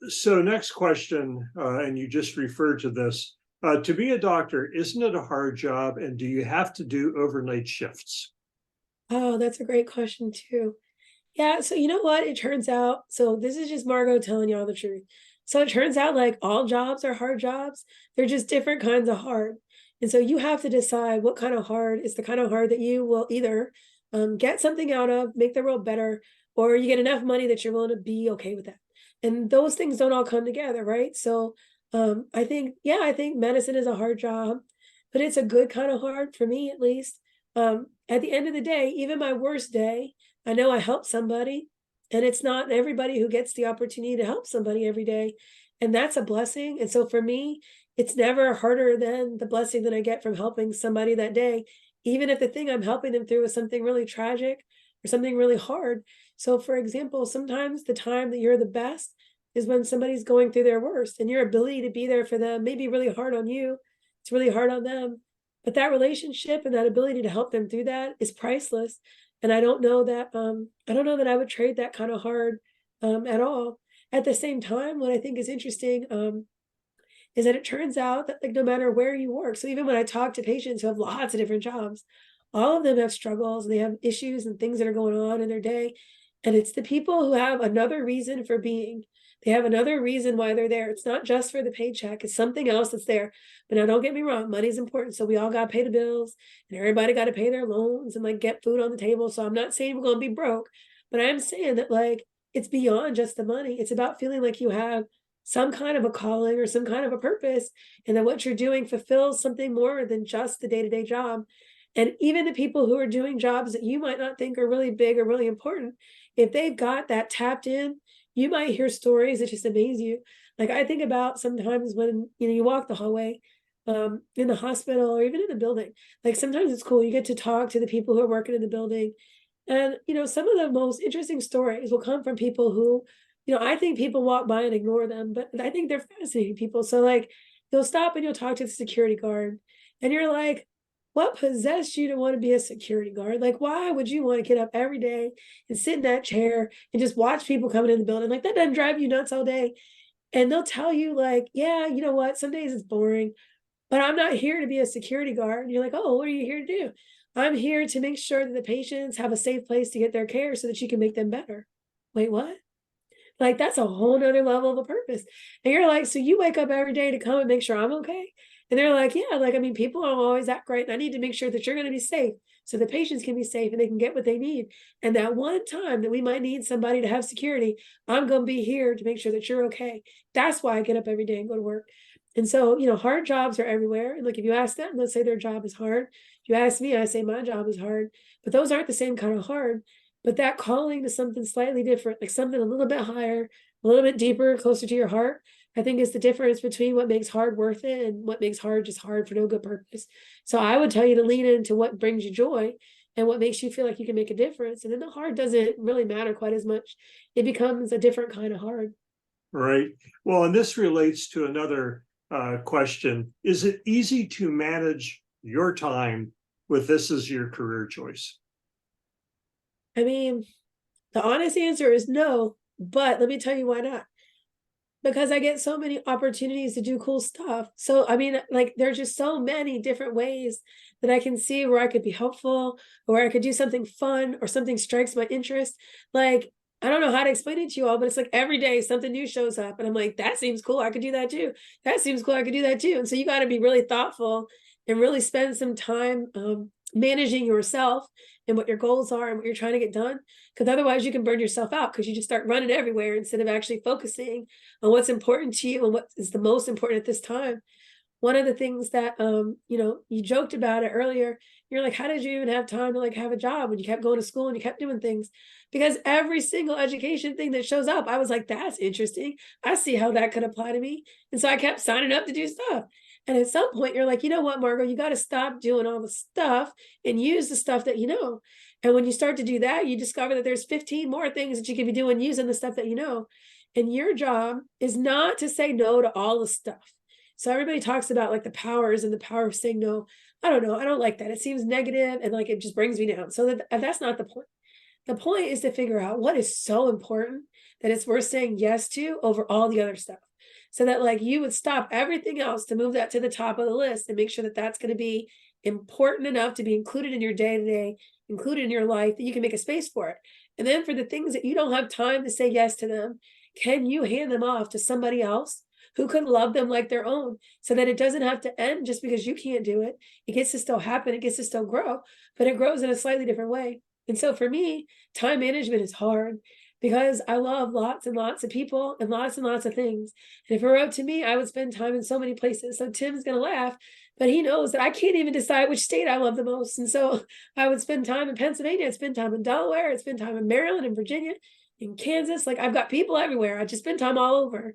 So next question, and you just referred to this. To be a doctor, isn't it a hard job, and do you have to do overnight shifts? Oh, that's a great question too. Yeah, so you know what? It turns out, so this is just Margot telling you all the truth. So it turns out like all jobs are hard jobs. They're just different kinds of hard. And so you have to decide what kind of hard is the kind of hard that you will either get something out of, make the world better, or you get enough money that you're willing to be okay with that. And those things don't all come together, right? So I think, yeah, I think medicine is a hard job, but it's a good kind of hard for me at least. At the end of the day, even my worst day, I know I helped somebody, and it's not everybody who gets the opportunity to help somebody every day, and that's a blessing. And so for me, it's never harder than the blessing that I get from helping somebody that day, even if the thing I'm helping them through is something really tragic or something really hard. So for example, sometimes the time that you're the best is when somebody's going through their worst, and your ability to be there for them may be really hard on you. It's really hard on them. But that relationship and that ability to help them through that is priceless. And I don't know that I would trade that kind of hard at all. At the same time, what I think is interesting is that it turns out that like no matter where you work, so even when I talk to patients who have lots of different jobs, all of them have struggles and they have issues and things that are going on in their day. And it's the people who have another reason for being. They have another reason why they're there. It's not just for the paycheck, it's something else that's there. But now don't get me wrong, money's important. So we all got to pay the bills and everybody got to pay their loans and like get food on the table. So I'm not saying we're going to be broke, but I'm saying that like it's beyond just the money. It's about feeling like you have some kind of a calling or some kind of a purpose, and that what you're doing fulfills something more than just the day-to-day job. And even the people who are doing jobs that you might not think are really big or really important, if they've got that tapped in, you might hear stories that just amaze you. Like I think about sometimes when you walk the hallway in the hospital or even in the building. Like sometimes it's cool. You get to talk to the people who are working in the building. And some of the most interesting stories will come from people who, I think people walk by and ignore them, but I think they're fascinating people. So like you'll stop and you'll talk to the security guard and you're like, what possessed you to want to be a security guard? Like, why would you want to get up every day and sit in that chair and just watch people coming in the building? Like, that doesn't drive you nuts all day. And they'll tell you, like, yeah, you know what? Some days it's boring, but I'm not here to be a security guard. And you're like, oh, what are you here to do? I'm here to make sure that the patients have a safe place to get their care so that you can make them better. Wait, what? Like, that's a whole nother level of a purpose. And you're like, so you wake up every day to come and make sure I'm okay? And they're like, yeah, like, I mean, people don't always act right. And I need to make sure that you're going to be safe so the patients can be safe and they can get what they need. And that one time that we might need somebody to have security, I'm going to be here to make sure that you're okay. That's why I get up every day and go to work. And so, hard jobs are everywhere. And look, if you ask them, they'll say their job is hard. If you ask me, I say my job is hard. But those aren't the same kind of hard. But that calling to something slightly different, like something a little bit higher, a little bit deeper, closer to your heart, I think is the difference between what makes hard worth it and what makes hard just hard for no good purpose. So I would tell you to lean into what brings you joy and what makes you feel like you can make a difference. And then the hard doesn't really matter quite as much. It becomes a different kind of hard. Right. Well, and this relates to another question. Is it easy to manage your time with this as your career choice? I mean, the honest answer is no, but let me tell you why not. Because I get so many opportunities to do cool stuff. So, I mean, like, there's just so many different ways that I can see where I could be helpful, or where I could do something fun, or something strikes my interest. Like, I don't know how to explain it to you all, but it's like every day something new shows up, and I'm like, that seems cool. I could do that too. That seems cool. I could do that too. And so you got to be really thoughtful and really spend some time managing yourself and what your goals are and what you're trying to get done. Because otherwise you can burn yourself out because you just start running everywhere instead of actually focusing on what's important to you and what is the most important at this time. One of the things that you joked about it earlier, you're like, how did you even have time to like have a job when you kept going to school and you kept doing things? Because every single education thing that shows up, I was like, that's interesting. I see how that could apply to me. And so I kept signing up to do stuff. And at some point, you're like, you know what, Margot, you got to stop doing all the stuff and use the stuff that you know. And when you start to do that, you discover that there's 15 more things that you can be doing using the stuff that you know. And your job is not to say no to all the stuff. So everybody talks about like the powers and the power of saying no. I don't know. I don't like that. It seems negative and like it just brings me down. So that's not the point. The point is to figure out what is so important that it's worth saying yes to over all the other stuff. So that like you would stop everything else to move that to the top of the list and make sure that that's going to be important enough to be included in your day-to-day, included in your life, that you can make a space for it. And then for the things that you don't have time to say yes to them, can you hand them off to somebody else who could love them like their own, so that it doesn't have to end just because you can't do it? It gets to still happen. It gets to still grow, but it grows in a slightly different way. And so for me, time management is hard because I love lots and lots of people and lots of things. And if it were up to me, I would spend time in so many places. So Tim's going to laugh, but he knows that I can't even decide which state I love the most. And so I would spend time in Pennsylvania, I'd spend time in Delaware, I'd spend time in Maryland and Virginia, in Kansas. Like I've got people everywhere. I just spend time all over.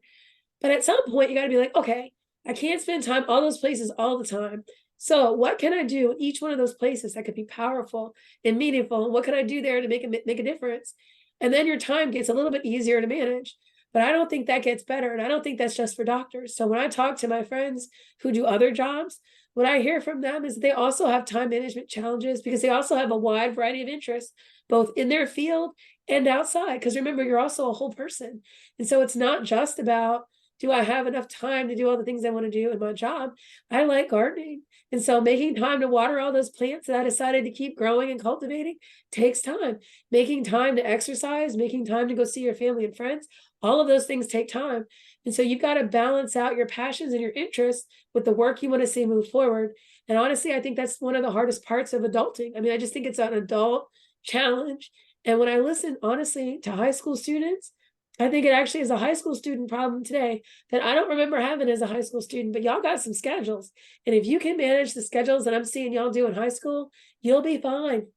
But at some point, you got to be like, okay, I can't spend time all those places all the time. So what can I do in each one of those places that could be powerful and meaningful? And what can I do there to make a difference? And then your time gets a little bit easier to manage. But I don't think that gets better. And I don't think that's just for doctors. So when I talk to my friends who do other jobs, what I hear from them is they also have time management challenges because they also have a wide variety of interests, both in their field and outside. Because remember, you're also a whole person. And so it's not just about, do I have enough time to do all the things I want to do in my job? I like gardening. And so making time to water all those plants that I decided to keep growing and cultivating takes time. Making time to exercise, making time to go see your family and friends, all of those things take time. And so you've got to balance out your passions and your interests with the work you want to see move forward. And honestly, I think that's one of the hardest parts of adulting. I mean, I just think it's an adult challenge. And when I listen, honestly, to high school students, I think it actually is a high school student problem today that I don't remember having as a high school student, but y'all got some schedules. And if you can manage the schedules that I'm seeing y'all do in high school, you'll be fine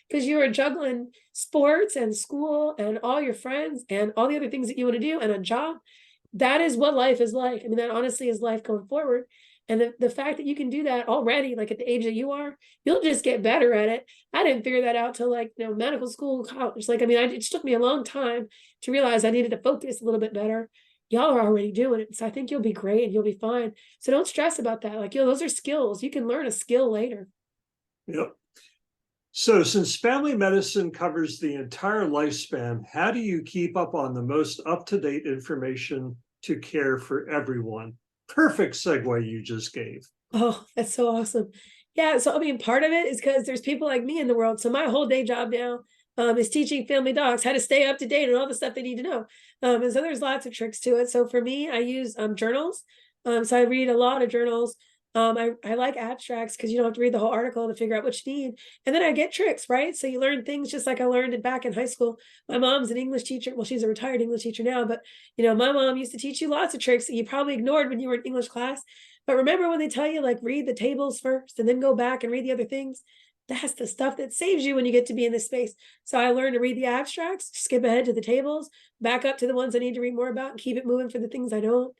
because you are juggling sports and school and all your friends and all the other things that you want to do and a job. That is what life is like. I mean, that honestly is life going forward. And the fact that you can do that already, like at the age that you are, you'll just get better at it. I didn't figure that out till like, medical school, college. Like, I mean, it took me a long time to realize I needed to focus a little bit better. Y'all are already doing it. So I think you'll be great and you'll be fine. So don't stress about that. Like, those are skills. You can learn a skill later. Yep. So since family medicine covers the entire lifespan, how do you keep up on the most up-to-date information to care for everyone? Perfect segue you just gave. Oh, that's so awesome. Yeah. So, I mean, part of it is because there's people like me in the world. So my whole day job now is teaching family docs how to stay up to date and all the stuff they need to know. And so there's lots of tricks to it. So for me, I use journals. So I read a lot of journals. I like abstracts because you don't have to read the whole article to figure out what you need. And then I get tricks, right? So you learn things just like I learned it back in high school. My mom's an English teacher. Well, she's a retired English teacher now, but my mom used to teach you lots of tricks that you probably ignored when you were in English class. But remember when they tell you like read the tables first and then go back and read the other things? That's the stuff that saves you when you get to be in this space. So I learned to read the abstracts, skip ahead to the tables, back up to the ones I need to read more about and keep it moving for the things I don't.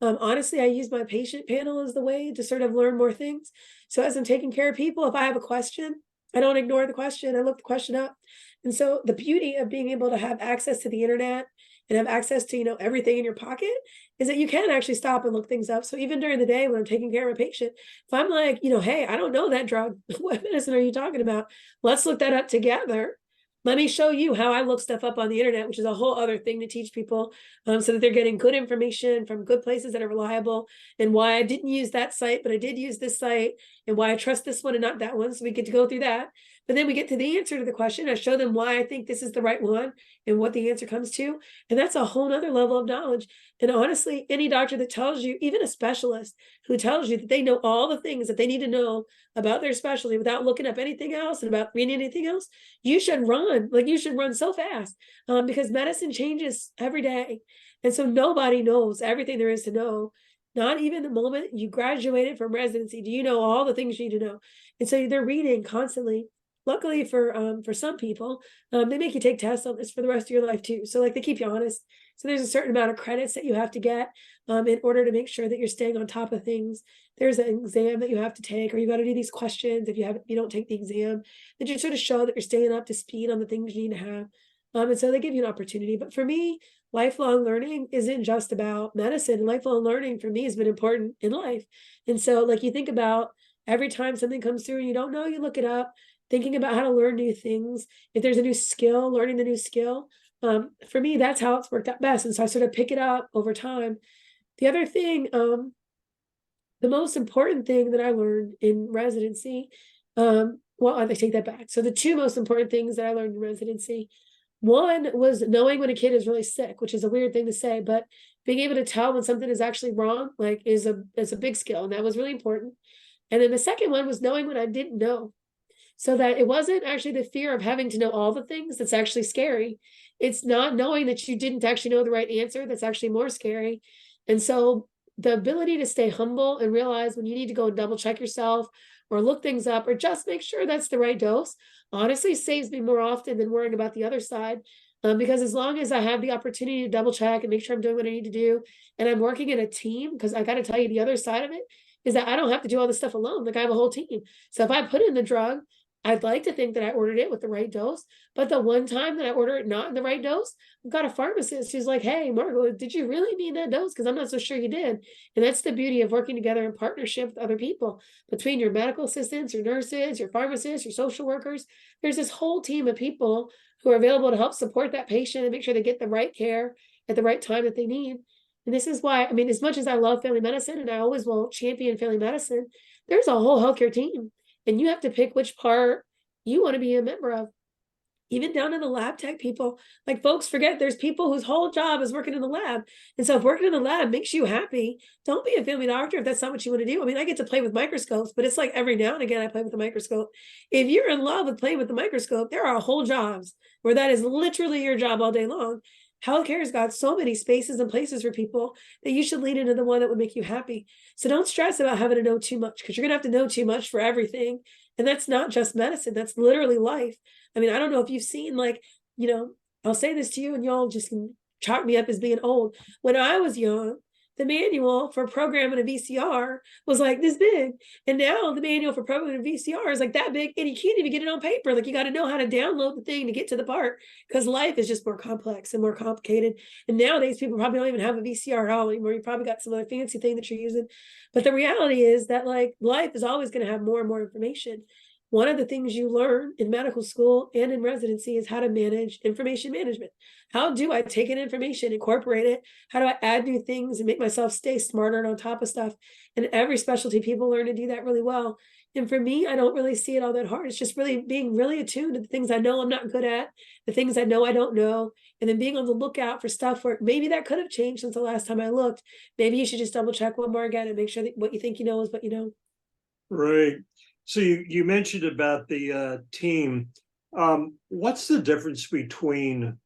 Honestly, I use my patient panel as the way to sort of learn more things. So as I'm taking care of people, if I have a question, I don't ignore the question. I look the question up. And so the beauty of being able to have access to the internet and have access to, everything in your pocket is that you can actually stop and look things up. So even during the day when I'm taking care of a patient, if I'm like, hey, I don't know that drug, what medicine are you talking about? Let's look that up together. Let me show you how I look stuff up on the internet, which is a whole other thing to teach people so that they're getting good information from good places that are reliable, and why I didn't use that site, but I did use this site, and why I trust this one and not that one. So we get to go through that. But then we get to the answer to the question. I show them why I think this is the right one and what the answer comes to. And that's a whole nother level of knowledge. And honestly, any doctor that tells you, even a specialist who tells you that they know all the things that they need to know about their specialty without looking up anything else and about reading anything else, you should run. Like, you should run so fast, because medicine changes every day. And so nobody knows everything there is to know. Not even the moment you graduated from residency do you know all the things you need to know. And so they're reading constantly. Luckily for some people, they make you take tests on this for the rest of your life too. So like, they keep you honest. So there's a certain amount of credits that you have to get in order to make sure that you're staying on top of things. There's an exam that you have to take, or you got to do these questions. If you don't take the exam, then you sort of show that you're staying up to speed on the things you need to have. And so they give you an opportunity. But for me, lifelong learning isn't just about medicine. Lifelong learning for me has been important in life. And so like, you think about every time something comes through and you don't know, you look it up, thinking about how to learn new things. If there's a new skill, learning the new skill. For me, that's how it's worked out best. And so I sort of pick it up over time. The other thing, the most important thing that I learned in residency, well, I take that back. So the two most important things that I learned in residency, one was knowing when a kid is really sick, which is a weird thing to say, but being able to tell when something is actually wrong, like, is a big skill. And that was really important. And then the second one was knowing when I didn't know. So that it wasn't actually the fear of having to know all the things that's actually scary. It's not knowing that you didn't actually know the right answer that's actually more scary. And so the ability to stay humble and realize when you need to go and double check yourself or look things up or just make sure that's the right dose, honestly saves me more often than worrying about the other side. Because as long as I have the opportunity to double check and make sure I'm doing what I need to do, and I'm working in a team, because I got to tell you, the other side of it is that I don't have to do all this stuff alone. Like, I have a whole team. So if I put in the drug, I'd like to think that I ordered it with the right dose, but the one time that I order it not in the right dose, I've got a pharmacist who's like, "Hey, Margot, did you really need that dose? Because I'm not so sure you did." And that's the beauty of working together in partnership with other people, between your medical assistants, your nurses, your pharmacists, your social workers. There's this whole team of people who are available to help support that patient and make sure they get the right care at the right time that they need. And this is why, I mean, as much as I love family medicine and I always will champion family medicine, there's a whole healthcare team. And you have to pick which part you want to be a member of. Even down to the lab tech people, like, folks forget there's people whose whole job is working in the lab. And so if working in the lab makes you happy, don't be a family doctor if that's not what you want to do. I mean, I get to play with microscopes, but it's like every now and again I play with a microscope. If you're in love with playing with the microscope, there are whole jobs where that is literally your job all day long. Healthcare has got so many spaces and places for people that you should lean into the one that would make you happy. So don't stress about having to know too much, because you're going to have to know too much for everything. And that's not just medicine, that's literally life. I mean, I don't know if you've seen, like, I'll say this to you and y'all just can chalk me up as being old. When I was young, the manual for programming a VCR was like this big. And now the manual for programming a VCR is like that big, and you can't even get it on paper. Like, you got to know how to download the thing to get to the part, because life is just more complex and more complicated. And nowadays people probably don't even have a VCR at all anymore. You probably got some other fancy thing that you're using. But the reality is that, like, life is always going to have more and more information. One of the things you learn in medical school and in residency is how to manage information management. How do I take in information, incorporate it? How do I add new things and make myself stay smarter and on top of stuff? And every specialty, people learn to do that really well. And for me, I don't really see it all that hard. It's just really being really attuned to the things I know I'm not good at, the things I know I don't know, and then being on the lookout for stuff where maybe that could have changed since the last time I looked. Maybe you should just double check one more again and make sure that what you think you know is what you know. Right. So you mentioned about the team. What's the difference between,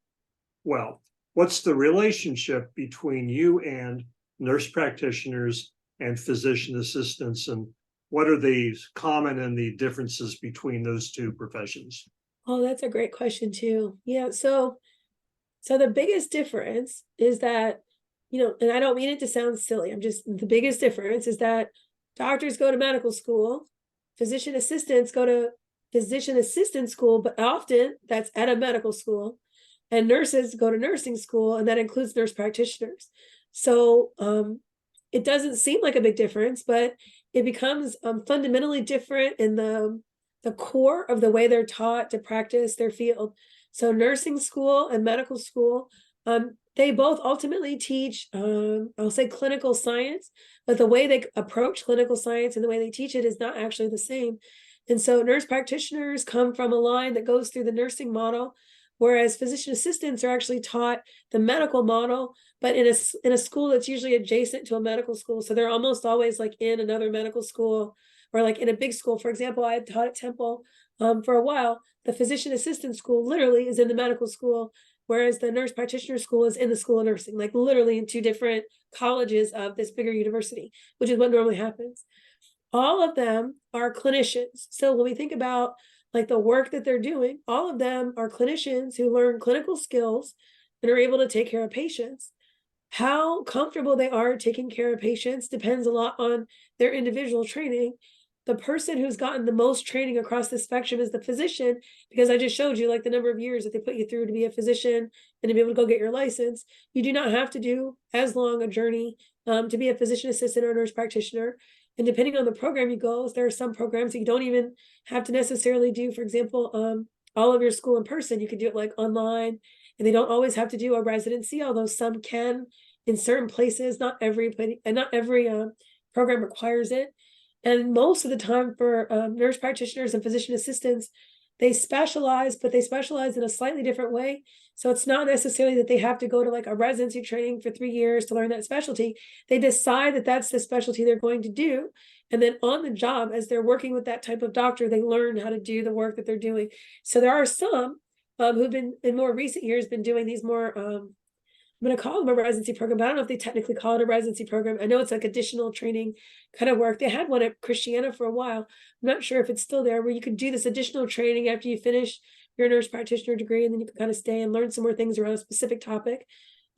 well, what's the relationship between you and nurse practitioners and physician assistants, and what are the common and the differences between those two professions? Oh, that's a great question too. Yeah, so the biggest difference is that, and I don't mean it to sound silly, the biggest difference is that doctors go to medical school, physician assistants go to physician assistant school, but often that's at a medical school, and nurses go to nursing school, and that includes nurse practitioners. So it doesn't seem like a big difference, but it becomes fundamentally different in the core of the way they're taught to practice their field. So nursing school and medical school, they both ultimately teach, I'll say, clinical science, but the way they approach clinical science and the way they teach it is not actually the same. And so nurse practitioners come from a line that goes through the nursing model, whereas physician assistants are actually taught the medical model, but in a school that's usually adjacent to a medical school. So they're almost always like in another medical school or like in a big school. For example, I had taught at Temple for a while. The physician assistant school literally is in the medical school, whereas the nurse practitioner school is in the school of nursing, like literally in two different colleges of this bigger university, which is what normally happens. All of them are clinicians. So when we think about like the work that they're doing, all of them are clinicians who learn clinical skills and are able to take care of patients. How comfortable they are taking care of patients depends a lot on their individual training. The person who's gotten the most training across the spectrum is the physician, because I just showed you like the number of years that they put you through to be a physician and to be able to go get your license. You do not have to do as long a journey to be a physician assistant or a nurse practitioner. And depending on the program you go, there are some programs that you don't even have to necessarily do. For example, all of your school in person, you can do it like online, and they don't always have to do a residency, although some can in certain places. Not everybody, and not every program requires it. And most of the time for nurse practitioners and physician assistants, they specialize, but they specialize in a slightly different way. So it's not necessarily that they have to go to like a residency training for 3 years to learn that specialty. They decide that that's the specialty they're going to do. And then on the job, as they're working with that type of doctor, they learn how to do the work that they're doing. So there are some who've been in more recent years been doing these more I'm going to call them a residency program, but I don't know if they technically call it a residency program. I know it's like additional training kind of work. They had one at Christiana for a while. I'm not sure if it's still there, where you could do this additional training after you finish your nurse practitioner degree, and then you can kind of stay and learn some more things around a specific topic.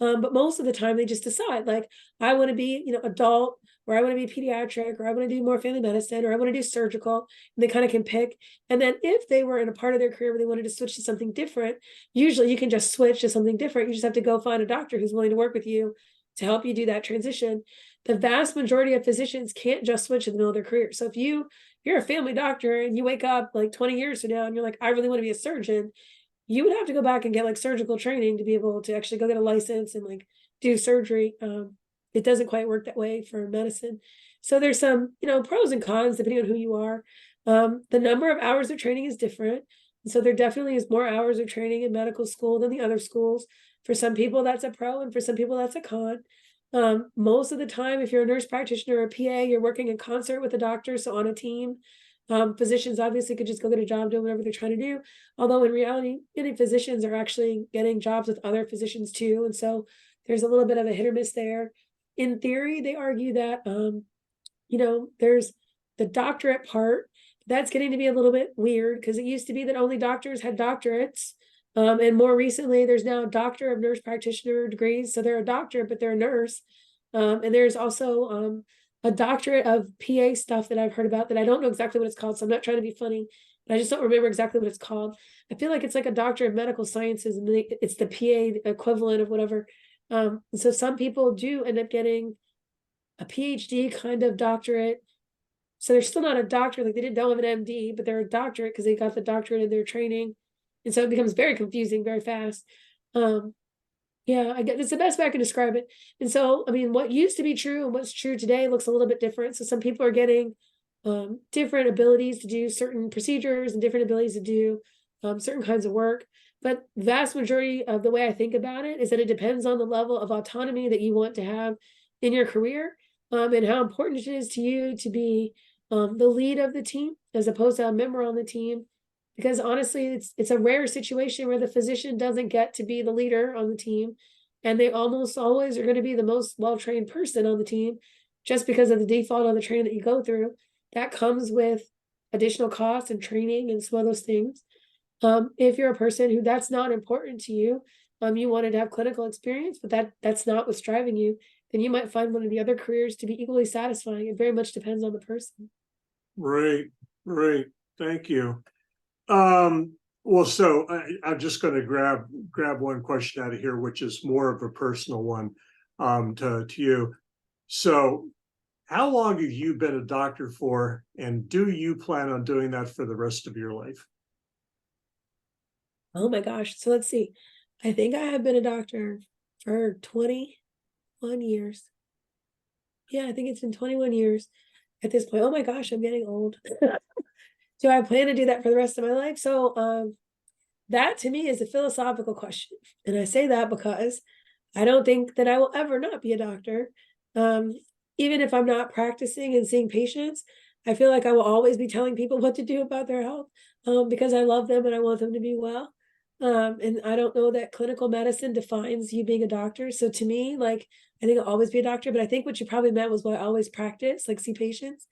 But most of the time they just decide like, I want to be, adult, or I want to be pediatric, or I want to do more family medicine, or I want to do surgical, and they kind of can pick. And then if they were in a part of their career where they wanted to switch to something different, usually you can just switch to something different. You just have to go find a doctor who's willing to work with you to help you do that transition. The vast majority of physicians can't just switch in the middle of their career. So if you're a family doctor and you wake up like 20 years from now and you're like, I really want to be a surgeon, you would have to go back and get like surgical training to be able to actually go get a license and like do surgery. It doesn't quite work that way for medicine. So there's some, pros and cons depending on who you are. The number of hours of training is different. And so there definitely is more hours of training in medical school than the other schools. For some people, that's a pro, and for some people, that's a con. Most of the time, if you're a nurse practitioner or a PA, you're working in concert with a doctor, so on a team. Physicians obviously could just go get a job doing whatever they're trying to do. Although in reality, many physicians are actually getting jobs with other physicians too. And so there's a little bit of a hit or miss there. In theory, they argue that, there's the doctorate part. That's getting to be a little bit weird, because it used to be that only doctors had doctorates. And more recently, there's now a doctor of nurse practitioner degrees. So they're a doctor, but they're a nurse. And there's also a doctorate of PA stuff that I've heard about that I don't know exactly what it's called. So I'm not trying to be funny, but I just don't remember exactly what it's called. I feel like it's like a doctor of medical sciences, and it's the PA equivalent of whatever. So some people do end up getting a PhD kind of doctorate. So they're still not a doctor, like they don't have an MD, but they're a doctorate because they got the doctorate in their training. And so it becomes very confusing very fast. Yeah, I guess it's the best way I can describe it. And so, I mean, what used to be true and what's true today looks a little bit different. So some people are getting different abilities to do certain procedures and different abilities to do certain kinds of work. But the vast majority of the way I think about it is that it depends on the level of autonomy that you want to have in your career, and how important it is to you to be the lead of the team as opposed to a member on the team. Because honestly, it's a rare situation where the physician doesn't get to be the leader on the team, and they almost always are going to be the most well-trained person on the team, just because of the default on the training that you go through. That comes with additional costs and training and some of those things. If you're a person who that's not important to you, you wanted to have clinical experience, but that's not what's driving you, then you might find one of the other careers to be equally satisfying. It very much depends on the person. Right. Thank you. Well, so I'm just going to grab one question out of here, which is more of a personal one, to you. So how long have you been a doctor for, and do you plan on doing that for the rest of your life? Oh my gosh. So let's see. I think I have been a doctor for 21 years. Yeah, I think it's been 21 years at this point. Oh my gosh, I'm getting old. Do I plan to do that for the rest of my life? So that to me is a philosophical question. And I say that because I don't think that I will ever not be a doctor. Um, Even if I'm not practicing and seeing patients, I feel like I will always be telling people what to do about their health, because I love them and I want them to be well. And I don't know that clinical medicine defines you being a doctor. So to me, like, I think I'll always be a doctor, but I think what you probably meant was, will I always practice, like see patients?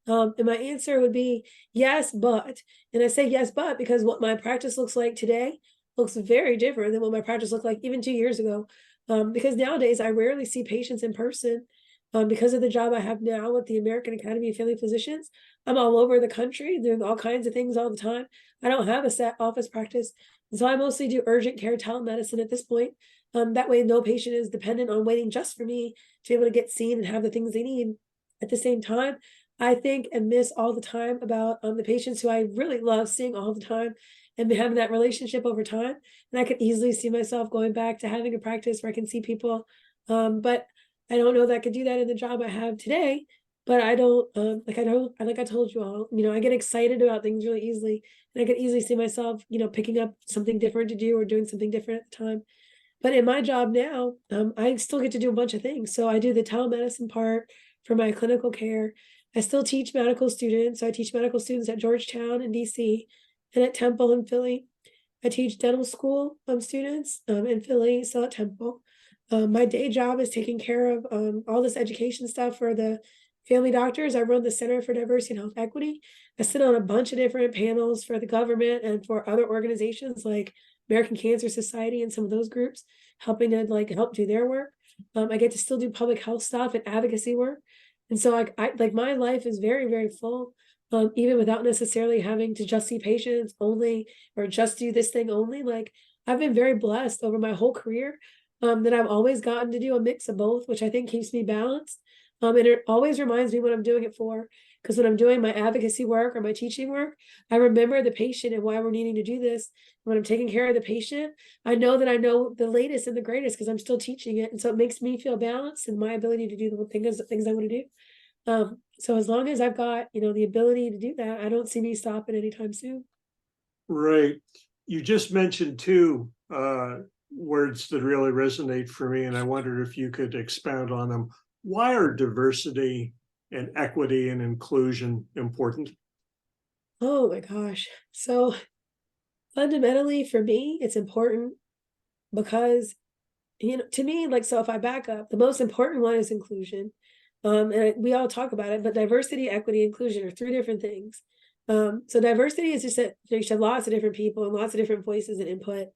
And my answer would be yes, but, and I say yes, but because what my practice looks like today looks very different than what my practice looked like even 2 years ago. Because nowadays I rarely see patients in person. Because of the job I have now with the American Academy of Family Physicians, I'm all over the country doing all kinds of things all the time. I don't have a set office practice. And so I mostly do urgent care telemedicine at this point. That way no patient is dependent on waiting just for me to be able to get seen and have the things they need. At the same time, I think and miss all the time about the patients who I really love seeing all the time and having that relationship over time. And I could easily see myself going back to having a practice where I can see people. But I don't know that I could do that in the job I have today. But I don't like I told you all, I get excited about things really easily. And I could easily see myself, picking up something different to do or doing something different at the time. But in my job now, I still get to do a bunch of things. So I do the telemedicine part for my clinical care. I still teach medical students. So I teach medical students at Georgetown in DC and at Temple in Philly. I teach dental school students in Philly, so at Temple. My day job is taking care of all this education stuff for the family doctors. I run the Center for Diversity and Health Equity. I sit on a bunch of different panels for the government and for other organizations like American Cancer Society and some of those groups, helping to help do their work. I get to still do public health stuff and advocacy work. And so I like my life is very, very full, even without necessarily having to just see patients only or just do this thing only. Like I've been very blessed over my whole career, that I've always gotten to do a mix of both, which I think keeps me balanced. And it always reminds me what I'm doing it for. Because when I'm doing my advocacy work or my teaching work, I remember the patient and why we're needing to do this. When I'm taking care of the patient, I know that I know the latest and the greatest because I'm still teaching it. And so it makes me feel balanced in my ability to do the things I want to do. So as long as I've got, the ability to do that, I don't see me stopping anytime soon. Right. You just mentioned two words that really resonate for me, and I wondered if you could expound on them. Why are diversity and equity and inclusion important? Oh my gosh. So fundamentally for me, it's important because, to me, so if I back up, the most important one is inclusion. And we all talk about it, but diversity, equity, inclusion are three different things. So diversity is just that you should have lots of different people and lots of different voices and input.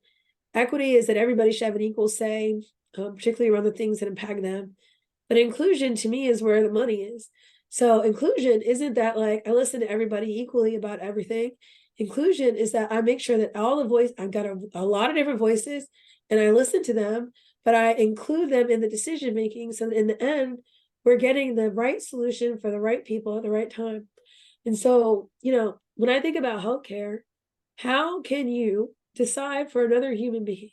Equity is that everybody should have an equal say, particularly around the things that impact them. But inclusion to me is where the money is. So inclusion isn't that I listen to everybody equally about everything. Inclusion is that I make sure that I've got a lot of different voices and I listen to them, but I include them in the decision making. So that in the end, we're getting the right solution for the right people at the right time. And so, when I think about healthcare, how can you decide for another human being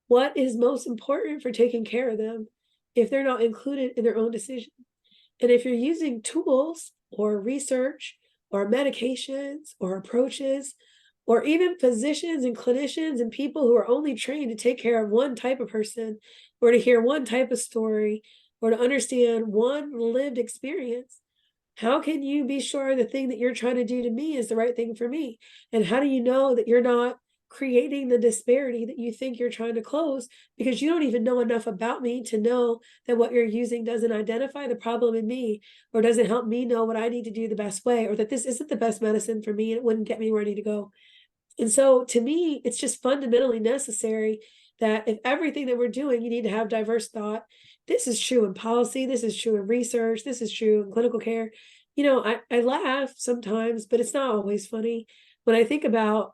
what is most important for taking care of them if they're not included in their own decision? And if you're using tools or research or medications or approaches, or even physicians and clinicians and people who are only trained to take care of one type of person or to hear one type of story or to understand one lived experience, how can you be sure the thing that you're trying to do to me is the right thing for me? And how do you know that you're not creating the disparity that you think you're trying to close because you don't even know enough about me to know that what you're using doesn't identify the problem in me or doesn't help me know what I need to do the best way, or that this isn't the best medicine for me and it wouldn't get me where I need to go. And so to me, it's just fundamentally necessary that if everything that we're doing, you need to have diverse thought. This is true in policy. This is true in research. This is true in clinical care. I laugh sometimes, but it's not always funny when I think about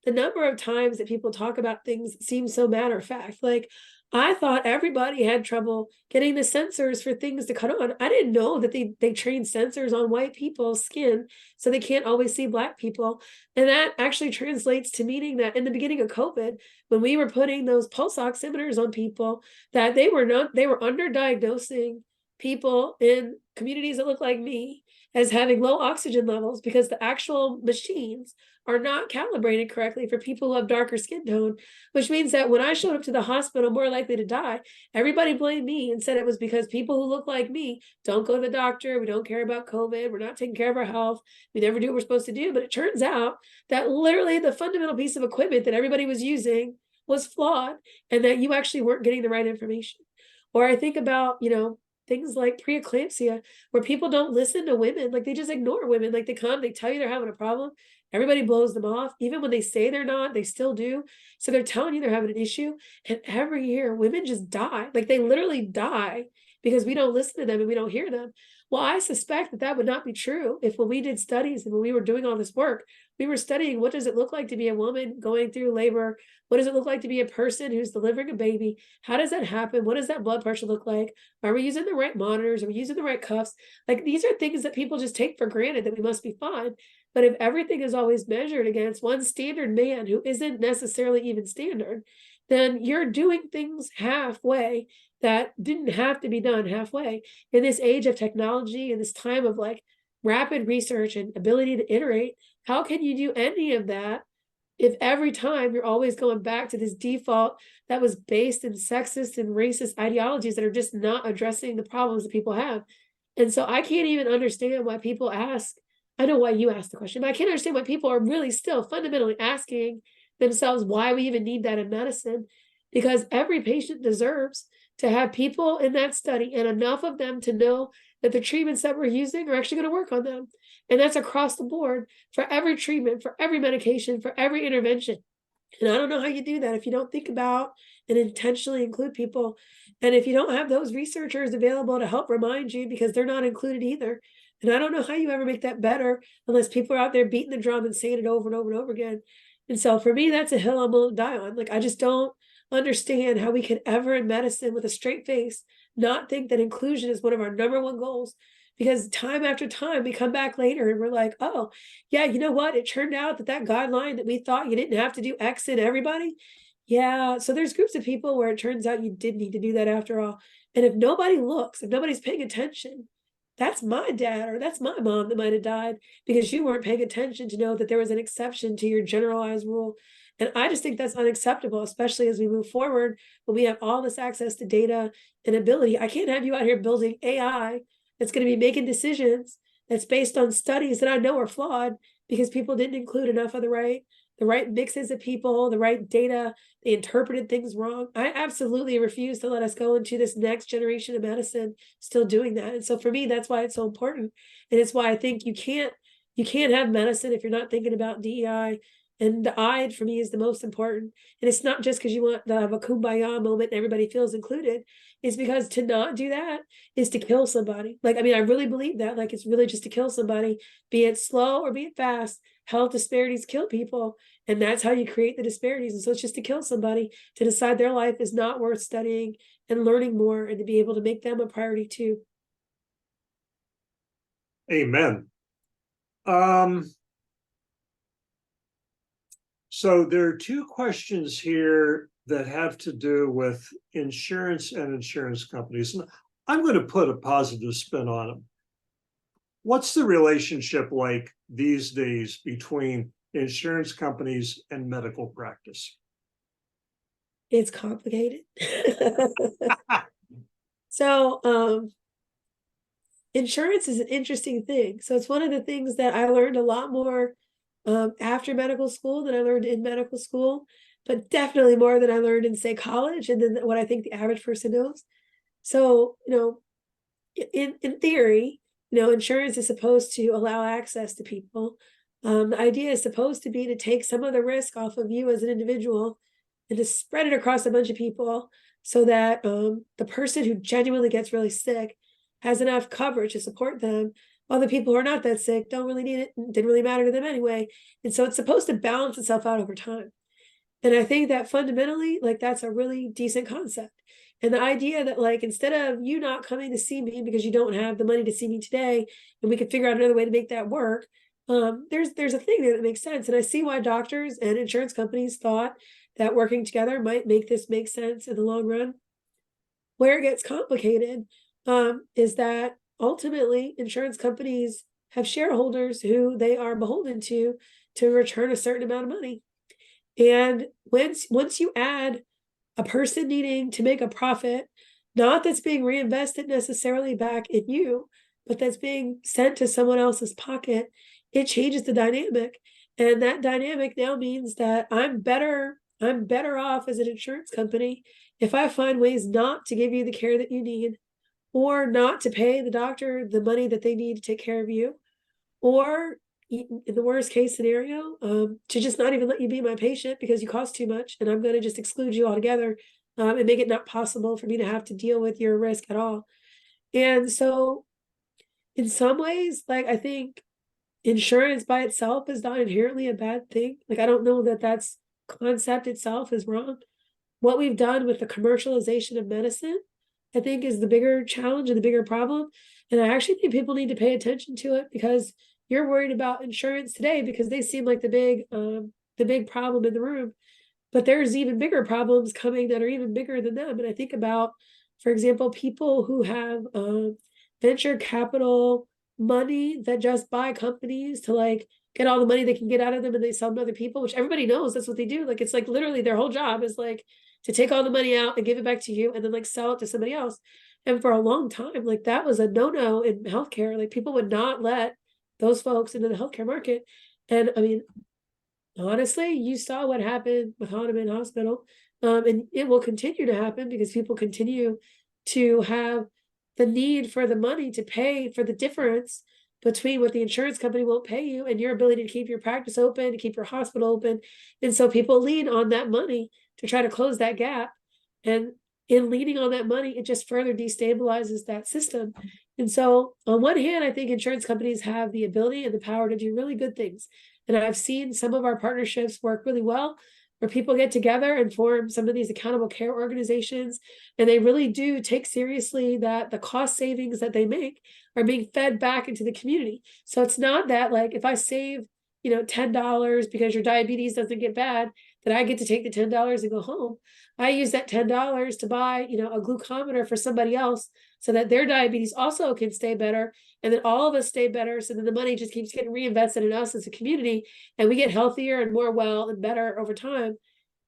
the number of times that people talk about things that seem so matter of fact. Like, I thought everybody had trouble getting the sensors for things to cut on. I didn't know that they train sensors on white people's skin so they can't always see black people. And that actually translates to meaning that in the beginning of COVID, when we were putting those pulse oximeters on people, that they were underdiagnosing people in communities that look like me as having low oxygen levels because the actual machines are not calibrated correctly for people who have darker skin tone, which means that when I showed up to the hospital more likely to die, everybody blamed me and said it was because people who look like me don't go to the doctor, we don't care about COVID, we're not taking care of our health, we never do what we're supposed to do. But it turns out that literally the fundamental piece of equipment that everybody was using was flawed, and that you actually weren't getting the right information. Or I think about, things like preeclampsia, where people don't listen to women, like they just ignore women. Like they come, they tell you they're having a problem, everybody blows them off. Even when they say they're not, they still do. So they're telling you they're having an issue. And every year women just die. Like they literally die because we don't listen to them and we don't hear them. Well, I suspect that that would not be true if when we did studies and when we were doing all this work, we were studying what does it look like to be a woman going through labor? What does it look like to be a person who's delivering a baby? How does that happen? What does that blood pressure look like? Are we using the right monitors? Are we using the right cuffs? Like these are things that people just take for granted that we must be fine. But if everything is always measured against one standard man who isn't necessarily even standard, then you're doing things halfway that didn't have to be done halfway. In this age of technology, in this time of like rapid research and ability to iterate, how can you do any of that if every time you're always going back to this default that was based in sexist and racist ideologies that are just not addressing the problems that people have? And so I can't even understand why people ask. I know why you asked the question, but I can't understand why people are really still fundamentally asking themselves why we even need that in medicine, because every patient deserves to have people in that study and enough of them to know that the treatments that we're using are actually going to work on them. And that's across the board for every treatment, for every medication, for every intervention. And I don't know how you do that if you don't think about and intentionally include people. And if you don't have those researchers available to help remind you because they're not included either. And I don't know how you ever make that better unless people are out there beating the drum and saying it over and over and over again. And so for me, that's a hill I'm willing to die on. Like, I just don't understand how we can ever in medicine with a straight face not think that inclusion is one of our number one goals. Because time after time we come back later and we're like, oh yeah, you know what, it turned out that guideline that we thought you didn't have to do X in everybody, yeah, so there's groups of people where it turns out you did need to do that after all. And if nobody looks, if nobody's paying attention, that's my dad or that's my mom that might have died because you weren't paying attention to know that there was an exception to your generalized rule. And I just think that's unacceptable, especially as we move forward when we have all this access to data and ability. I can't have you out here building AI that's going to be making decisions that's based on studies that I know are flawed because people didn't include enough of the right mixes of people, the right data. They interpreted things wrong. I absolutely refuse to let us go into this next generation of medicine still doing that. And so for me, that's why it's so important. And it's why I think you can't have medicine if you're not thinking about DEI. And the I for me is the most important. And it's not just because you want to have a kumbaya moment and everybody feels included. It's because to not do that is to kill somebody. Like, I mean, I really believe that. Like, it's really just to kill somebody, be it slow or be it fast. Health disparities kill people. And that's how you create the disparities. And so it's just to kill somebody, to decide their life is not worth studying and learning more and to be able to make them a priority too. Amen. So there are two questions here that have to do with insurance and insurance companies. And I'm going to put a positive spin on them. What's the relationship like these days between insurance companies and medical practice? It's complicated. So, insurance is an interesting thing. So it's one of the things that I learned a lot more after medical school than I learned in medical school, but definitely more than I learned in, say, college, and then what I think the average person knows. So, in theory, insurance is supposed to allow access to people. The idea is supposed to be to take some of the risk off of you as an individual and to spread it across a bunch of people so that the person who genuinely gets really sick has enough coverage to support them, while the people who are not that sick don't really need it, didn't really matter to them anyway. And so it's supposed to balance itself out over time. And I think that fundamentally, like, that's a really decent concept. And the idea that, like, instead of you not coming to see me because you don't have the money to see me today, and we could figure out another way to make that work, there's a thing there that makes sense. And I see why doctors and insurance companies thought that working together might make this make sense in the long run. Where it gets complicated is that ultimately insurance companies have shareholders who they are beholden to return a certain amount of money. And once you add a person needing to make a profit, not that's being reinvested necessarily back in you, but that's being sent to someone else's pocket, it changes the dynamic. And that dynamic now means that I'm better off as an insurance company if I find ways not to give you the care that you need, or not to pay the doctor the money that they need to take care of you, or in the worst case scenario, to just not even let you be my patient because you cost too much, and I'm going to just exclude you altogether, and make it not possible for me to have to deal with your risk at all. And so, in some ways, like, I think insurance by itself is not inherently a bad thing. Like, I don't know that that's concept itself is wrong. What we've done with the commercialization of medicine, I think, is the bigger challenge and the bigger problem. And I actually think people need to pay attention to it, because you're worried about insurance today because they seem like the big problem in the room. But there's even bigger problems coming that are even bigger than them. And I think about, for example, people who have venture capital money that just buy companies to like get all the money they can get out of them, and they sell them to other people, which everybody knows that's what they do. Like, it's like literally their whole job is like to take all the money out and give it back to you and then like sell it to somebody else. And for a long time, like, that was a no-no in healthcare. Like, people would not let those folks into the healthcare market. And I mean, honestly, you saw what happened with Hahnemann Hospital. And it will continue to happen because people continue to have the need for the money to pay for the difference between what the insurance company won't pay you and your ability to keep your practice open, to keep your hospital open. And so people lean on that money to try to close that gap. And in leaning on that money, it just further destabilizes that system. And so, on one hand, I think insurance companies have the ability and the power to do really good things. And I've seen some of our partnerships work really well, where people get together and form some of these accountable care organizations, and they really do take seriously that the cost savings that they make are being fed back into the community. So it's not that, like, if I save, $10 because your diabetes doesn't get bad, that I get to take the $10 and go home. I use that $10 to buy, a glucometer for somebody else so that their diabetes also can stay better, and then all of us stay better, so then the money just keeps getting reinvested in us as a community, and we get healthier and more well and better over time.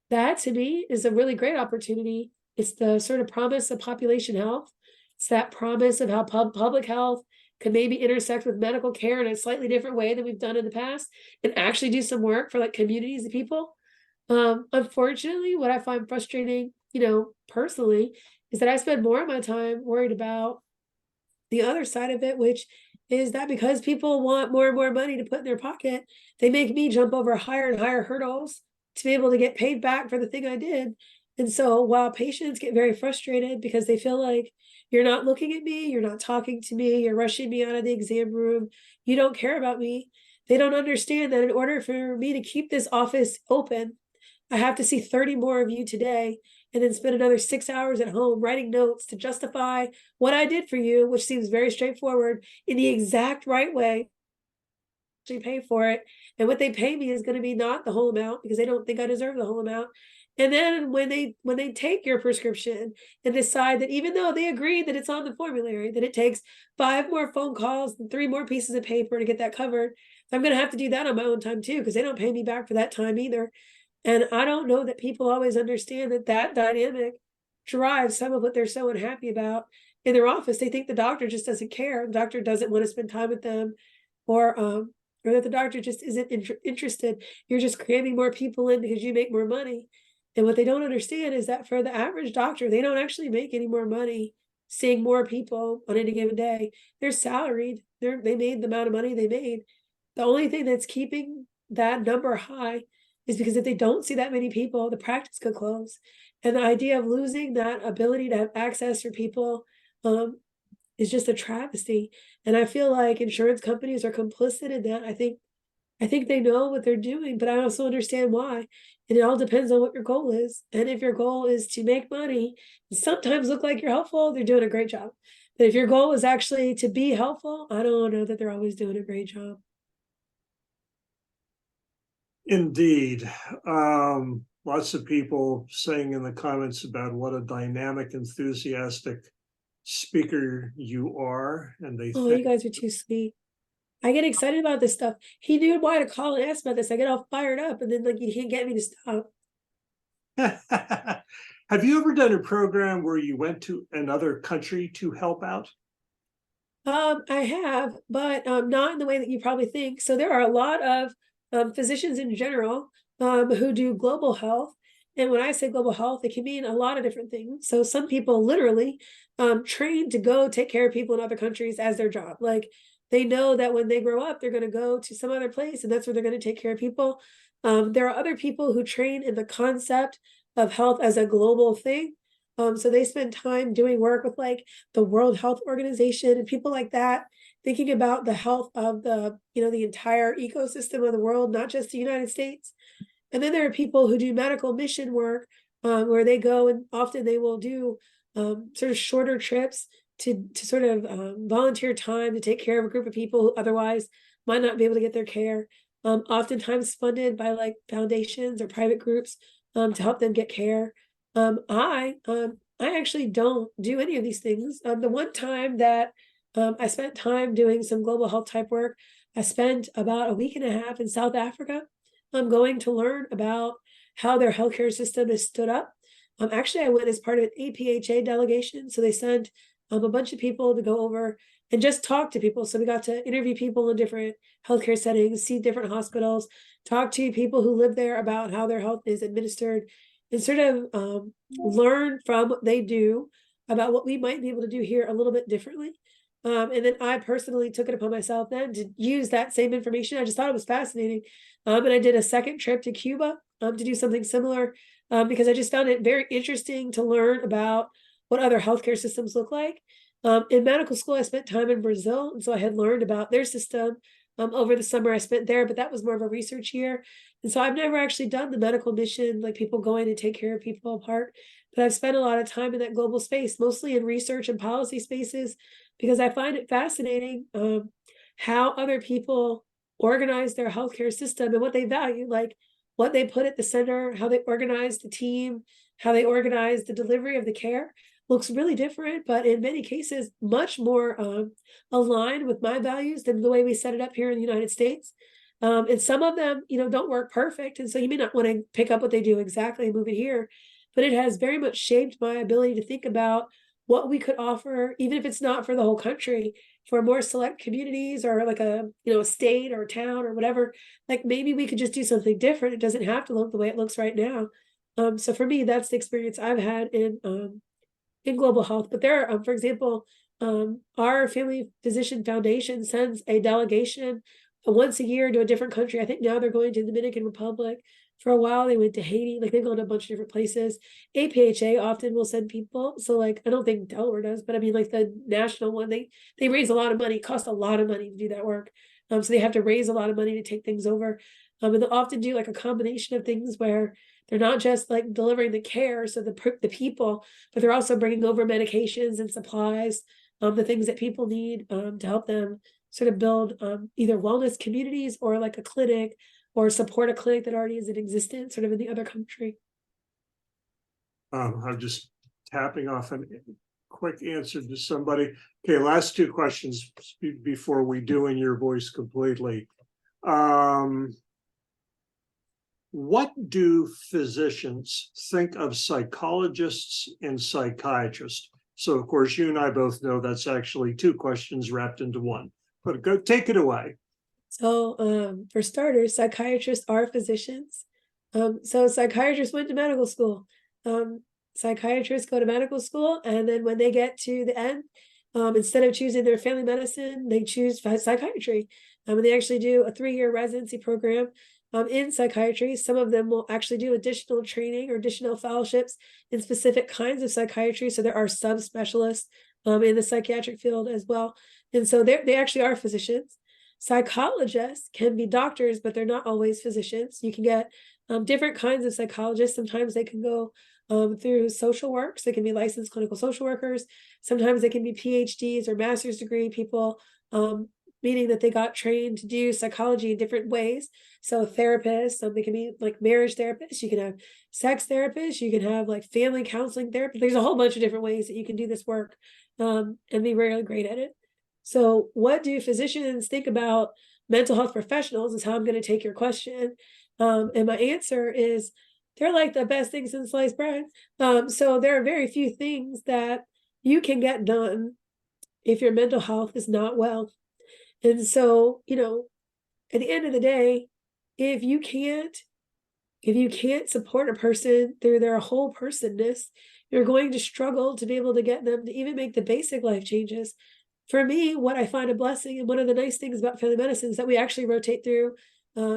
That, to me, is a really great opportunity. It's the sort of promise of population health. It's that promise of how public health could maybe intersect with medical care in a slightly different way than we've done in the past, and actually do some work for like communities of people. Unfortunately, what I find frustrating, personally, is that I spend more of my time worried about the other side of it, which is that because people want more and more money to put in their pocket, they make me jump over higher and higher hurdles to be able to get paid back for the thing I did. And so while patients get very frustrated because they feel like you're not looking at me, you're not talking to me, you're rushing me out of the exam room, you don't care about me, they don't understand that in order for me to keep this office open, I have to see 30 more of you today, and then spend another 6 hours at home writing notes to justify what I did for you, which seems very straightforward, in the exact right way. Actually pay for it. And what they pay me is going to be not the whole amount, because they don't think I deserve the whole amount. And then when they take your prescription and decide that, even though they agree that it's on the formulary, that it takes 5 more phone calls and 3 more pieces of paper to get that covered, I'm going to have to do that on my own time too, because they don't pay me back for that time either. And I don't know that people always understand that that dynamic drives some of what they're so unhappy about in their office. They think the doctor just doesn't care. The doctor doesn't want to spend time with them, or that the doctor just isn't interested. You're just cramming more people in because you make more money. And what they don't understand is that for the average doctor, they don't actually make any more money seeing more people on any given day. They're salaried. They made the amount of money they made. The only thing that's keeping that number high is because if they don't see that many people, the practice could close. And the idea of losing that ability to have access for people is just a travesty. And I feel like insurance companies are complicit in that. I think they know what they're doing, but I also understand why. And it all depends on what your goal is. And if your goal is to make money and sometimes look like you're helpful, they're doing a great job. But if your goal is actually to be helpful, I don't know that they're always doing a great job. Indeed. Lots of people saying in the comments about what a dynamic, enthusiastic speaker you are, and they Oh, you think. guys are too sweet. I get excited about this stuff. He knew why to call and ask about this. I get all fired up, and then like you can't get me to stop. Have you ever done a program where you went to another country to help out? I have, but not in the way that you probably think. So there are a lot of physicians in general who do global health. And when I say global health, it can mean a lot of different things. So some people literally train to go take care of people in other countries as their job. Like they know that when they grow up, they're going to go to some other place and that's where they're going to take care of people. There are other people who train in the concept of health as a global thing. So they spend time doing work with like the World Health Organization and people like that, thinking about the health of the entire ecosystem of the world, not just the United States. And then there are people who do medical mission work, where they go and often they will do sort of shorter trips to sort of volunteer time to take care of a group of people who otherwise might not be able to get their care. Oftentimes funded by like foundations or private groups to help them get care. I actually don't do any of these things. The one time that I spent time doing some global health type work, I spent about a week and a half in South Africa. I'm going to learn about how their healthcare system is stood up. Actually, I went as part of an APHA delegation. So they sent a bunch of people to go over and just talk to people. So we got to interview people in different healthcare settings, see different hospitals, talk to people who live there about how their health is administered, and sort of learn from what they do about what we might be able to do here a little bit differently. And then I personally took it upon myself then to use that same information. I just thought it was fascinating. And I did a second trip to Cuba to do something similar because I just found it very interesting to learn about what other healthcare systems look like. In medical school, I spent time in Brazil, and so I had learned about their system over the summer I spent there, but that was more of a research year. And so I've never actually done the medical mission, like people going to take care of people apart. But I've spent a lot of time in that global space, mostly in research and policy spaces, because I find it fascinating how other people organize their healthcare system and what they value, like what they put at the center, how they organize the team, how they organize the delivery of the care. Looks really different, but in many cases, much more aligned with my values than the way we set it up here in the United States. And some of them, don't work perfect. And so you may not want to pick up what they do exactly and move it here, but it has very much shaped my ability to think about what we could offer, even if it's not for the whole country, for more select communities or like a state or a town or whatever. Like maybe we could just do something different. It doesn't have to look the way it looks right now. So for me, that's the experience I've had in global health. But there are, for example, our Family Physician Foundation sends a delegation once a year to a different country. I think now they're going to the Dominican Republic. For a while, they went to Haiti. Like they've gone to a bunch of different places. APHA often will send people. So like I don't think Delaware does, but I mean like the national one, they raise a lot of money. It costs a lot of money to do that work. So they have to raise a lot of money to take things over. And they'll often do like a combination of things where they're not just like delivering the care, so the people, but they're also bringing over medications and supplies, the things that people need to help them sort of build either wellness communities or like a clinic or support a clinic that already is in existence sort of in the other country. I'm just tapping off a quick answer to somebody. Okay, last two questions before we do in your voice completely. What do physicians think of psychologists and psychiatrists? So of course, you and I both know that's actually two questions wrapped into one, but go take it away. So for starters, psychiatrists are physicians. So psychiatrists went to medical school. Psychiatrists go to medical school, and then when they get to the end, instead of choosing their family medicine, they choose psychiatry. And they actually do a 3-year residency program in psychiatry. Some of them will actually do additional training or additional fellowships in specific kinds of psychiatry. So there are subspecialists in the psychiatric field as well. And so they actually are physicians. Psychologists can be doctors, but they're not always physicians. You can get different kinds of psychologists. Sometimes they can go through social work. So they can be licensed clinical social workers. Sometimes they can be PhDs or master's degree people meaning that they got trained to do psychology in different ways. So therapists, they can be like marriage therapists, you can have sex therapists, you can have like family counseling therapy. There's a whole bunch of different ways that you can do this work and be really great at it. So what do physicians think about mental health professionals is how I'm going to take your question. And my answer is they're like the best thing since sliced bread. So there are very few things that you can get done if your mental health is not well. And so, at the end of the day, if you can't support a person through their whole personness, you're going to struggle to be able to get them to even make the basic life changes. For me, what I find a blessing, and one of the nice things about family medicine, is that we actually rotate through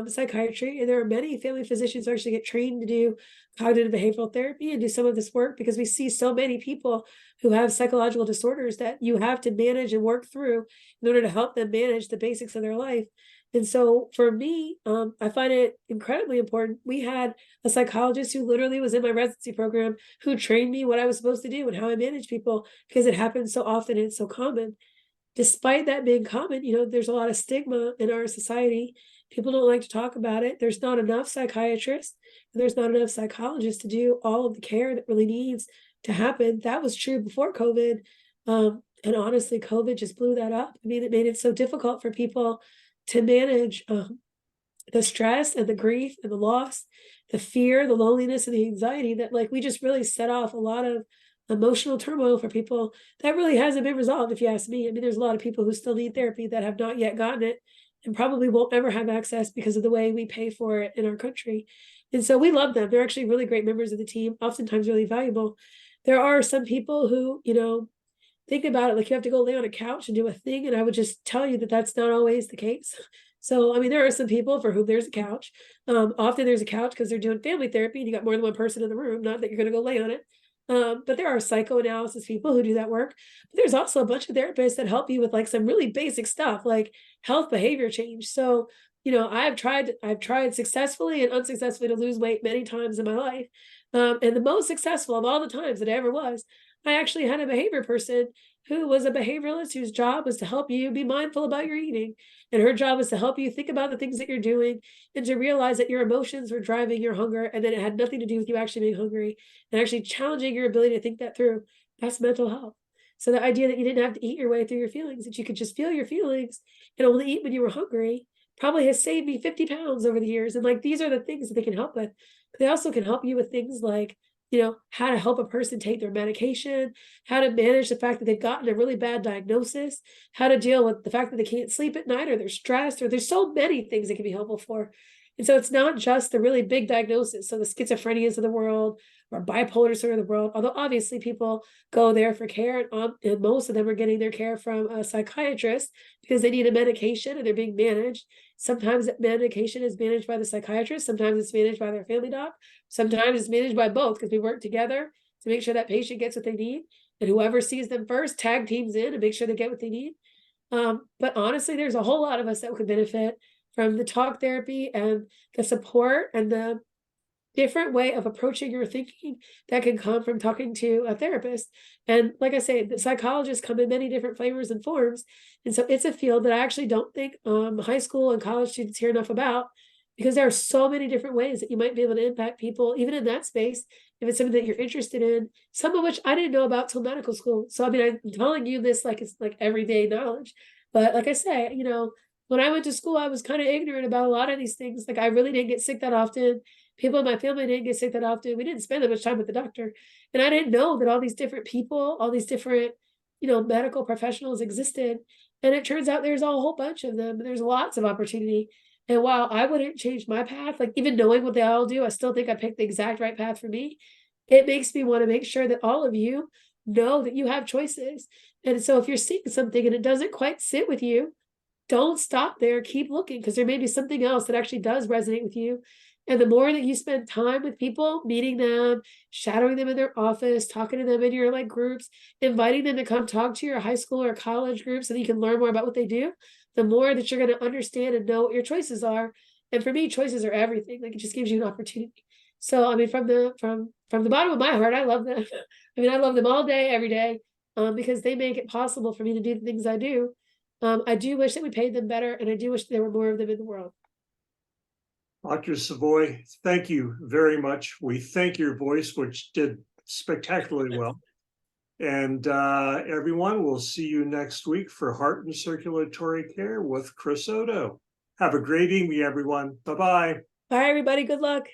psychiatry, and there are many family physicians who actually get trained to do cognitive behavioral therapy and do some of this work, because we see so many people who have psychological disorders that you have to manage and work through in order to help them manage the basics of their life. And so for me, I find it incredibly important. We had a psychologist who literally was in my residency program who trained me what I was supposed to do and how I manage people, because it happens so often and it's so common. Despite that being common, there's a lot of stigma in our society. People don't like to talk about it. There's not enough psychiatrists, there's not enough psychologists to do all of the care that really needs to happen. That was true before COVID. And honestly, COVID just blew that up. I mean, it made it so difficult for people to manage the stress and the grief and the loss, the fear, the loneliness, and the anxiety that we just really set off a lot of emotional turmoil for people that really hasn't been resolved, if you ask me. I mean, there's a lot of people who still need therapy that have not yet gotten it and probably won't ever have access because of the way we pay for it in our country. And so we love them. They're actually really great members of the team, oftentimes really valuable. There are some people who, think about it like you have to go lay on a couch and do a thing. And I would just tell you that that's not always the case. So, I mean, there are some people for whom there's a couch. Often there's a couch because they're doing family therapy and you got more than one person in the room, not that you're going to go lay on it. But there are psychoanalysis people who do that work. But there's also a bunch of therapists that help you with some really basic stuff like health behavior change. So, I've tried successfully and unsuccessfully to lose weight many times in my life. And the most successful of all the times that I ever was, I actually had a behavior person who was a behavioralist whose job was to help you be mindful about your eating. And her job was to help you think about the things that you're doing and to realize that your emotions were driving your hunger and that it had nothing to do with you actually being hungry and actually challenging your ability to think that through. That's mental health. So the idea that you didn't have to eat your way through your feelings, that you could just feel your feelings and only eat when you were hungry, probably has saved me 50 pounds over the years. And these are the things that they can help with. They also can help you with things like, how to help a person take their medication, how to manage the fact that they've gotten a really bad diagnosis, how to deal with the fact that they can't sleep at night or they're stressed, or there's so many things that can be helpful for. And so it's not just the really big diagnosis. So the schizophrenias of the world or bipolar disorder of the world, although obviously people go there for care and most of them are getting their care from a psychiatrist because they need a medication and they're being managed. Sometimes that medication is managed by the psychiatrist. Sometimes it's managed by their family doc. Sometimes it's managed by both because we work together to make sure that patient gets what they need. And whoever sees them first, tag teams in and make sure they get what they need. But honestly, there's a whole lot of us that could benefit from the talk therapy and the support and the different way of approaching your thinking that can come from talking to a therapist. And like I say, the psychologists come in many different flavors and forms. And so it's a field that I actually don't think high school and college students hear enough about, because there are so many different ways that you might be able to impact people, even in that space, if it's something that you're interested in, some of which I didn't know about till medical school. So, I mean, I'm telling you this like it's like everyday knowledge. But like I say, when I went to school, I was kind of ignorant about a lot of these things. I really didn't get sick that often. People in my family didn't get sick that often. We didn't spend that much time with the doctor. And I didn't know that all these different people, all these different, medical professionals existed. And it turns out there's a whole bunch of them. And there's lots of opportunity. And while I wouldn't change my path, even knowing what they all do, I still think I picked the exact right path for me. It makes me want to make sure that all of you know that you have choices. And so if you're seeing something and it doesn't quite sit with you, don't stop there. Keep looking, because there may be something else that actually does resonate with you. And the more that you spend time with people, meeting them, shadowing them in their office, talking to them in your groups, inviting them to come talk to your high school or college group so that you can learn more about what they do, the more that you're going to understand and know what your choices are. And for me, choices are everything. It just gives you an opportunity. So, I mean, from the bottom of my heart, I love them. I mean, I love them all day, every day, because they make it possible for me to do the things I do. I do wish that we paid them better, and I do wish there were more of them in the world. Dr. Savoy, thank you very much. We thank your voice, which did spectacularly well. And everyone, we'll see you next week for Heart and Circulatory Care with Chris Odo. Have a great evening, everyone. Bye-bye. Bye, everybody. Good luck.